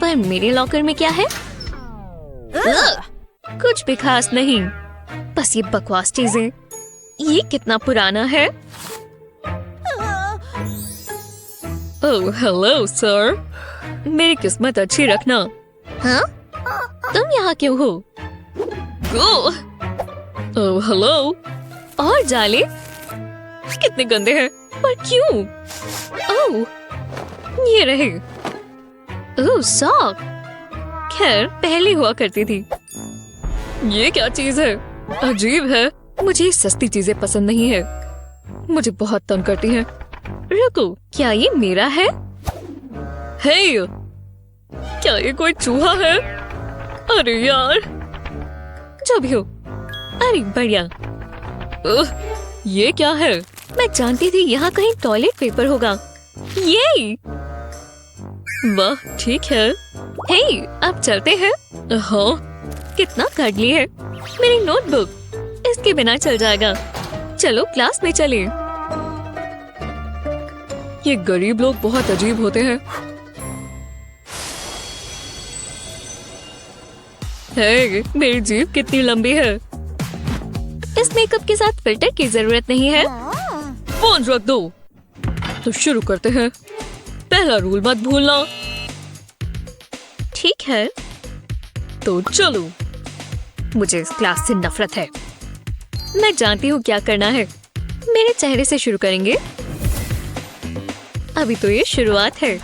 Speaker 1: पर मेरे लॉकर में क्या है? कुछ भी खास नहीं, बस ये बकवास चीजें। ये कितना पुराना है। ओह, हेलो सर। मेरी किस्मत अच्छी रखना। हाँ? तुम यहाँ क्यों हो? Oh hello. और जाले कितने गंदे हैं, पर क्यों? ओह ये रहे। ओह सॉक, खैर पहले हुआ करती थी। ये क्या चीज है, अजीब है। मुझे सस्ती चीजें पसंद नहीं है, मुझे बहुत तंग करती हैं। रुको, क्या ये मेरा है? हे, क्या ये कोई चूहा है? अरे यार, जो भी हो। अरे बढ़िया। ये क्या है? मैं जानती थी यहाँ कहीं टॉयलेट पेपर होगा। ये वाह, ठीक है। हे, अब चलते हैं। हाँ, कितना कड़ली है। मेरी नोटबुक इसके बिना चल जाएगा। चलो क्लास में चले। ये गरीब लोग बहुत अजीब होते हैं। हे, मेरी जीभ कितनी लंबी है। इस मेकअप के साथ फिल्टर की जरूरत नहीं है। फोन रख दो। तो शुरू करते हैं। पहला रूल मत भूलना। ठीक है, तो चलो। मुझे इस क्लास से नफरत है। मैं जानती हूँ क्या करना है। मेरे चेहरे से शुरू करेंगे। अभी तो ये शुरुआत है।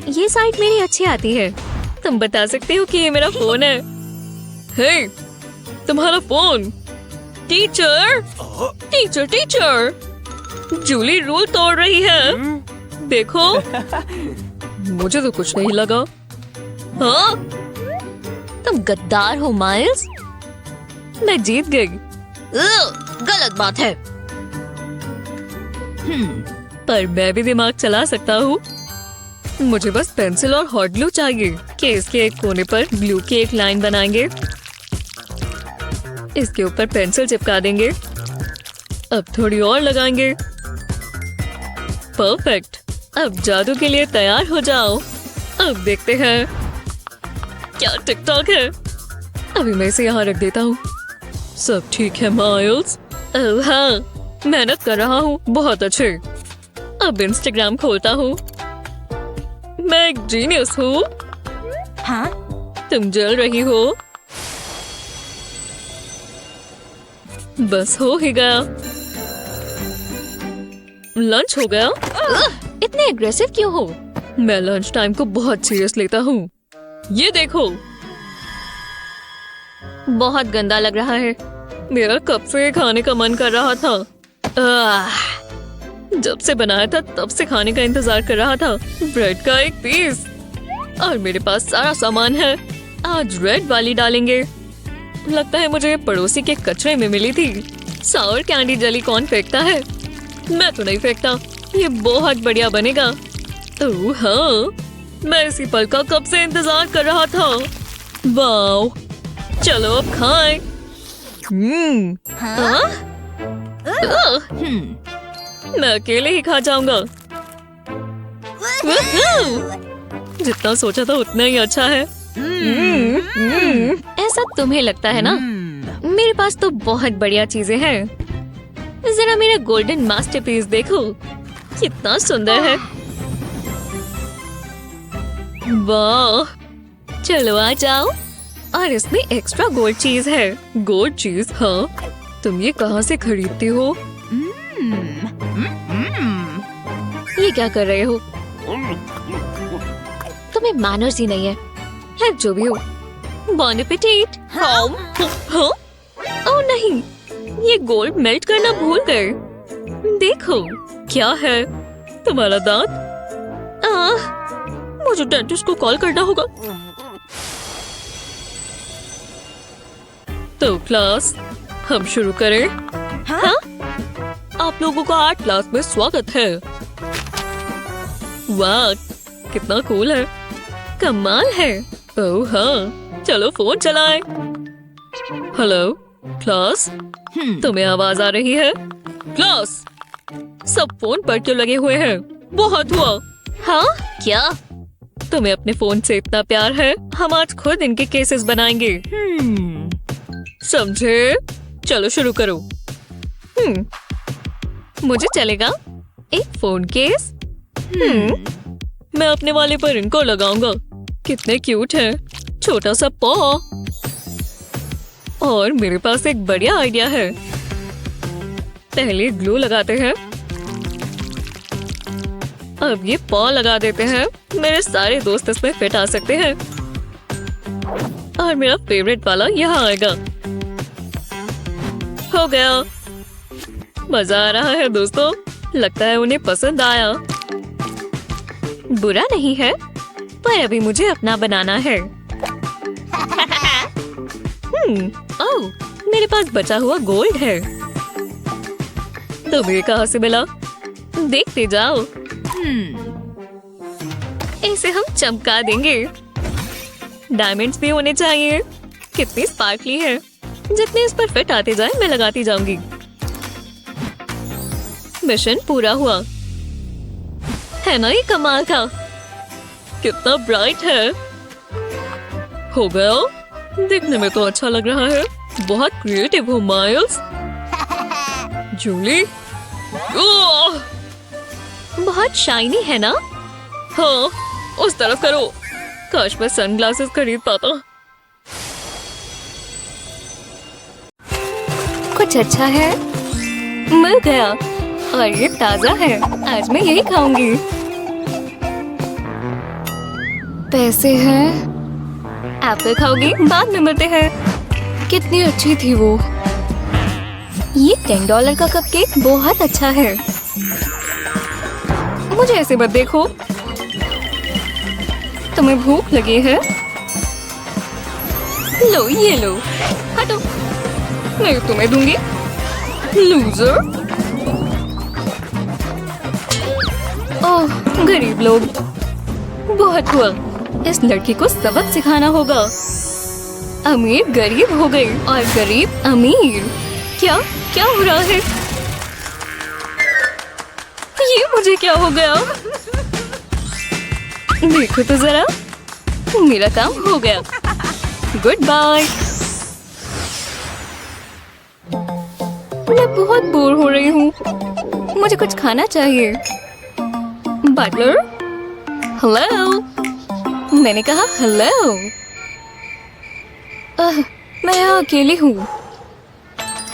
Speaker 1: ये साइड मेरी अच्छी आती है। तुम बता सकते हो कि ये मेरा फोन है। हे, तुम्हारा phone. Teacher, teacher, teacher, Julie rule तोड़ रही है। देखो, मुझे तो कुछ नहीं लगा। हाँ, तुम गद्दार हो माइल्स। मैं जीत गई। गलत बात है। पर मैं भी दिमाग चला सकता हूँ। मुझे बस पेंसिल और हॉट ग्लू चाहिए। केस के एक कोने पर ग्लू की एक लाइन बनाएंगे। इसके ऊपर पेंसिल चिपका देंगे। अब थोड़ी और लगाएंगे। परफेक्ट। अब जादू के लिए तैयार हो जाओ। अब देखते हैं क्या टिकटॉक है। अभी मैं इसे यहाँ रख देता हूँ। सब ठीक है माइल्स? ओह हाँ, मेहनत कर रहा हूँ। बहुत अच्छे। अब इंस्टाग्राम खोलता हूँ। मैं एक जीनियस हूँ।
Speaker 3: हाँ?
Speaker 1: तुम जल रही हो। बस हो ही गया। लंच हो गया। इतने एग्रेसिव क्यों हो? मैं लंच टाइम को बहुत सीरियस लेता हूँ। ये देखो, बहुत गंदा लग रहा है। मेरा कब से खाने का मन कर रहा था। जब से बनाया था तब से खाने का इंतजार कर रहा था। ब्रेड का एक पीस और मेरे पास सारा सामान है। आज रेड वाली डालेंगे। लगता है मुझे पड़ोसी के कचरे में मिली थी। सावर कैंडी जेली कौन फेंकता है? मैं तो नहीं फेंकता। ये बहुत बढ़िया बनेगा। ओह हाँ, मैं इसी पल का कब से इंतजार कर रहा था। वाओ, चलो अब खाएं। मैं अकेले ही खा जाऊंगा। जितना सोचा था उतना ही अच्छा है। ऐसा तुम्हें लगता है ना? मेरे पास तो बहुत बढ़िया चीजें हैं। जरा मेरा गोल्डन मास्टरपीस देखो, कितना सुंदर है। वाह, चलो आ जाओ। और इसमें एक्स्ट्रा गोल्ड चीज है। गोल्ड चीज? हाँ, तुम ये कहाँ से खरीदती हो? ये क्या कर रहे हो? तुम्हें मैनर्स ही नहीं है। है जो भी हो। बॉन एपेटाइट। हाँ? ओह नहीं, ये गोल्ड मेल्ट करना भूल गए। देखो क्या है। तुम्हारा दांत। मुझे डेंटिस्ट को कॉल करना होगा। तो क्लास, हम शुरू करें? हाँ? आप लोगों का आर्ट क्लास में स्वागत है। वाह, कितना कूल है। कमाल है। ओह हाँ, चलो फोन चलाएं। हेलो क्लास, तुम्हें आवाज आ रही है? क्लास, सब फोन पर क्यों लगे हुए हैं? बहुत हुआ। हाँ क्या? तुम्हें अपने फोन से इतना प्यार है? हम आज खुद इनके केसेस बनाएंगे। समझे? चलो शुरू करो। मुझे चलेगा एक फोन केस। मैं अपने वाले पर इनको लगाऊंगा। कितने क्यूट है। छोटा सा पॉ। और मेरे पास एक बढ़िया आइडिया है। पहले ग्लू लगाते हैं, अब ये पॉ लगा देते हैं। मेरे सारे दोस्त इसमें फिट आ सकते हैं और मेरा फेवरेट वाला यहाँ आएगा। हो गया। मजा आ रहा है दोस्तों, लगता है उन्हें पसंद आया। बुरा नहीं है, पर अभी मुझे अपना बनाना है। ओह, मेरे पास बचा हुआ गोल्ड है। तुम्हें कहाँ से मिला? देखते जाओ। इसे हम चमका देंगे। डायमंड्स भी होने चाहिए। कितनी स्पार्कली है। जितने इस पर फिट आते जाए मैं लगाती जाऊंगी। मिशन पूरा हुआ है ना? ये कमाल था। कितना ब्राइट है। हो गया। देखने में तो अच्छा लग रहा है। बहुत क्रिएटिव हो माइल्स। जूली, ओह! बहुत शाइनी है ना? हाँ, उस तरफ करो। काश मैं सनग्लासेस खरीद पाता। कुछ अच्छा है? मिल गया और ये ताजा है। आज मैं यही खाऊंगी। पैसे हैं? एप्पल खाओगी? बाद में मिलते हैं। कितनी अच्छी थी वो। ये $10 का कपकेक बहुत अच्छा है। मुझे ऐसे मत देखो। तुम्हें भूख लगी है? लो, ये लो। हटो, मैं तुम्हें दूंगी। लूजर। ओह, गरीब लोग। बहुत हुआ। इस लड़की को सबक सिखाना होगा। अमीर गरीब हो गई और गरीब अमीर। क्या क्या हो रहा है? ये मुझे क्या हो गया? देखो तो जरा, मेरा काम हो गया। Goodbye. मैं बहुत बोर हो रही हूँ। मुझे कुछ खाना चाहिए। Butler, hello. मैंने कहा हेलो। मैं यहाँ अकेली हूँ।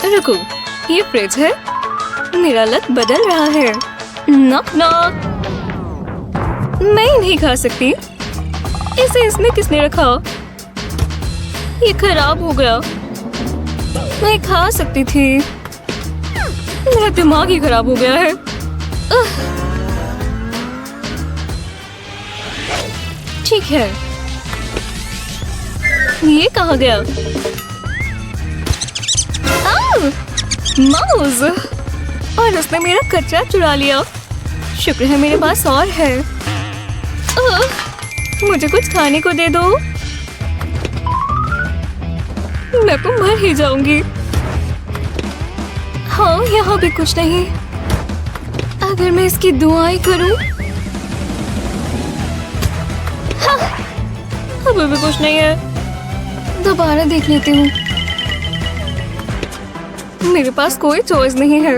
Speaker 1: रुको, ये फ्रिज है। मेरा लक बदल रहा है। Knock knock. मैं नहीं खा सकती। इसे इसमें किसने रखा? ये खराब हो गया। मैं खा सकती थी। मेरा दिमाग ही खराब हो गया है। ठीक है, ये कहाँ गया? माउस! और उसने मेरा कचरा चुरा लिया। शुक्र है मेरे पास और है। मुझे कुछ खाने को दे दो। मैं तो मर ही जाऊंगी। हाँ, यहाँ भी कुछ नहीं। अगर मैं इसकी दुआएं करूं। हाँ, अभी भी कुछ नहीं है। दोबारा देख लेती हूँ। मेरे पास कोई चॉइस नहीं है।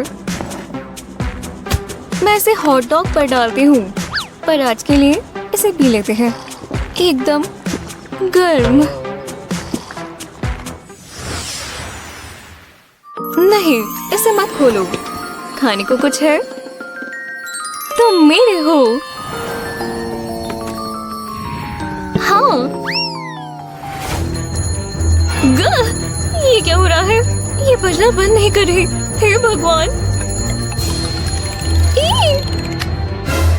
Speaker 1: मैं इसे हॉट डॉग पर डालती हूँ, पर आज के लिए इसे पी लेते हैं। एकदम गर्म। नहीं, इसे मत खोलो। खाने को कुछ है? तुम मेरे हो। हाँ। ये क्या हो रहा है? ये बजना बंद नहीं कर रही। हे भगवान!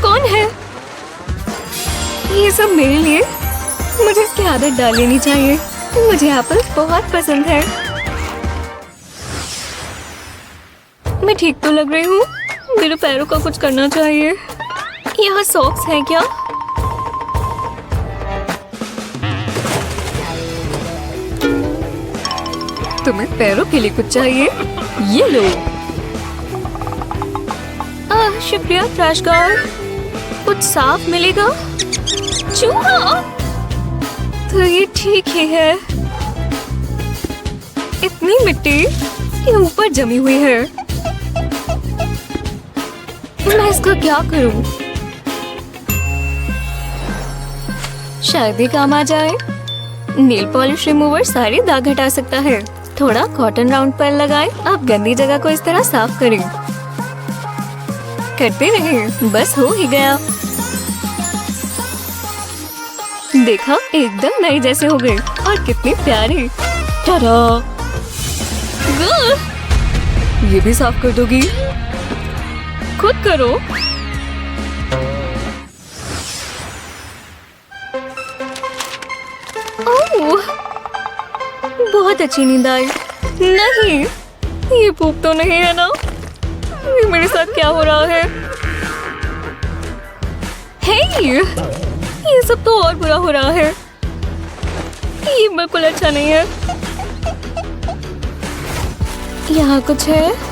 Speaker 1: कौन है? ये सब मेरे लिए। मुझे इसकी आदत डाल लेनी चाहिए। मुझे एप्पल बहुत पसंद है। मैं ठीक तो लग रही हूँ। मेरे पैरों का कुछ करना चाहिए। यहाँ सॉक्स हैं क्या? तुम्हें पैरों के लिए कुछ चाहिए? ये लो। शुक्रिया ट्रैश गार्ड। कुछ साफ मिलेगा? चूहा! तो ये ठीक ही है। इतनी मिट्टी ये ऊपर जमी हुई है। मैं इसका क्या करूं? शायद ही काम आ जाए। नेल पॉलिश रिमूवर सारे दाग हटा सकता है। थोड़ा कॉटन राउंड पर लगाएं। अब गंदी जगह को इस तरह साफ करें। करते रहे, बस हो ही गया। देखा, एकदम नई जैसे हो गए और कितनी प्यारी। टाडा! ये भी साफ कर दोगी? खुद करो। ओह, बहुत अच्छी नींद आई। नहीं, ये भूख तो नहीं है ना? ये मेरे साथ क्या हो रहा है? हे, ये सब तो और बुरा हो रहा है। ये बिल्कुल अच्छा नहीं है। यहाँ कुछ है।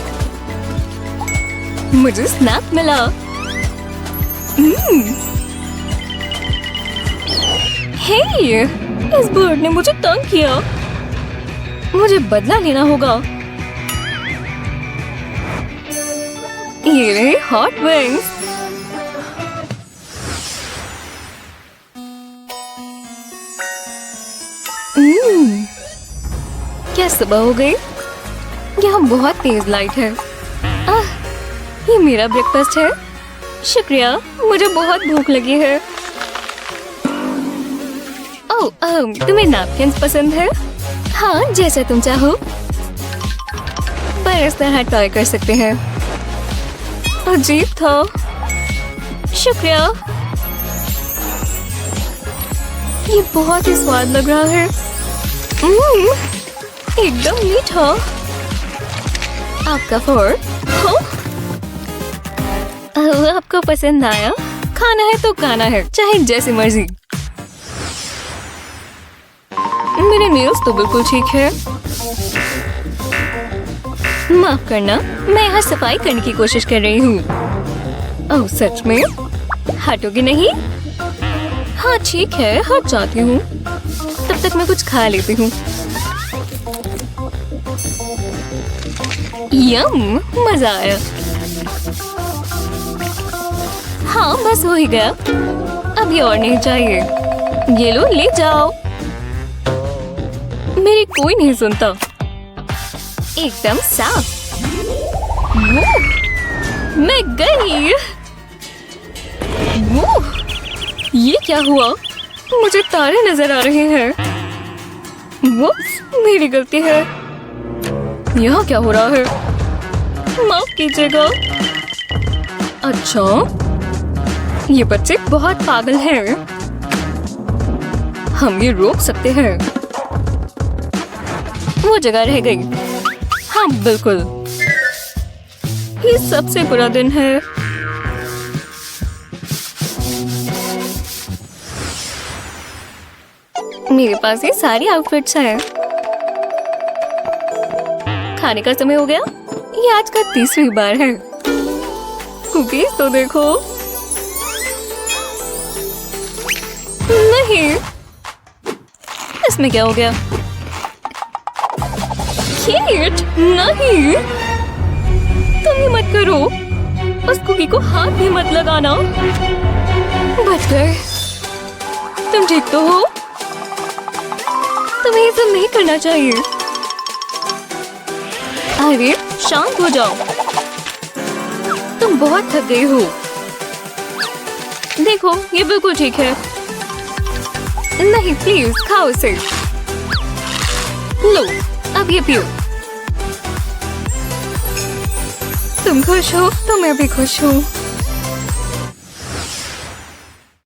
Speaker 1: मुझे स्नैप मिला। हे, इस बर्ड ने मुझे तंग किया। मुझे बदला लेना होगा। ये रहे हॉट विंग्स। क्या सुबह हो गई? यहाँ बहुत तेज लाइट है। ये मेरा ब्रेकफास्ट है। शुक्रिया, मुझे बहुत भूख लगी है। ओह, तुम्हें नैपकिन्स पसंद है? हाँ, जैसा तुम चाहो। पर इस तरह ट्राई कर सकते हैं। अजीब था। शुक्रिया। ये बहुत ही स्वाद लग रहा है। एकदम मीठा। आपका फोर्क हो? आपको पसंद आया? खाना है तो खाना है, चाहे जैसी मर्जी। मेरे नेल्स तो बिल्कुल ठीक है। माफ करना, मैं यहाँ सफाई करने की कोशिश कर रही हूँ। ओह, सच में? हटोगी नहीं? हाँ ठीक है, हट जाती हूँ। तब तक मैं कुछ खा लेती हूँ। यम, मजा आया। हाँ, बस हो ही गया। अभी और नहीं चाहिए। ये लो, ले जाओ। मेरी कोई नहीं सुनता। एकदम साफ। मैं गई। ये क्या हुआ? मुझे तारे नजर आ रहे हैं। वो मेरी गलती है। यहाँ क्या हो रहा है? माफ कीजिएगा। अच्छा, ये बच्चे बहुत पागल हैं। हम ये रोक सकते हैं। वो जगह रह गई। हाँ बिल्कुल। ये सबसे बुरा दिन है। मेरे पास ये सारी आउटफिट्स हैं। खाने का समय हो गया। ये आज का 30वीं बार है। कुकीज तो देखो। नहीं, इसमें क्या हो गया? केट, नहीं, तुम ये मत करो। उस कुकी को हाथ भी मत लगाना। बच गए। तुम ठीक तो हो? तुम्हें ये सब नहीं करना चाहिए। अरे शांत हो जाओ। तुम बहुत थक गई हो। देखो, ये बिल्कुल ठीक है। नहीं, प्लीज खाओ इसे। लो, अब ये पियो। तुम खुश हो तो मैं भी खुश हूँ।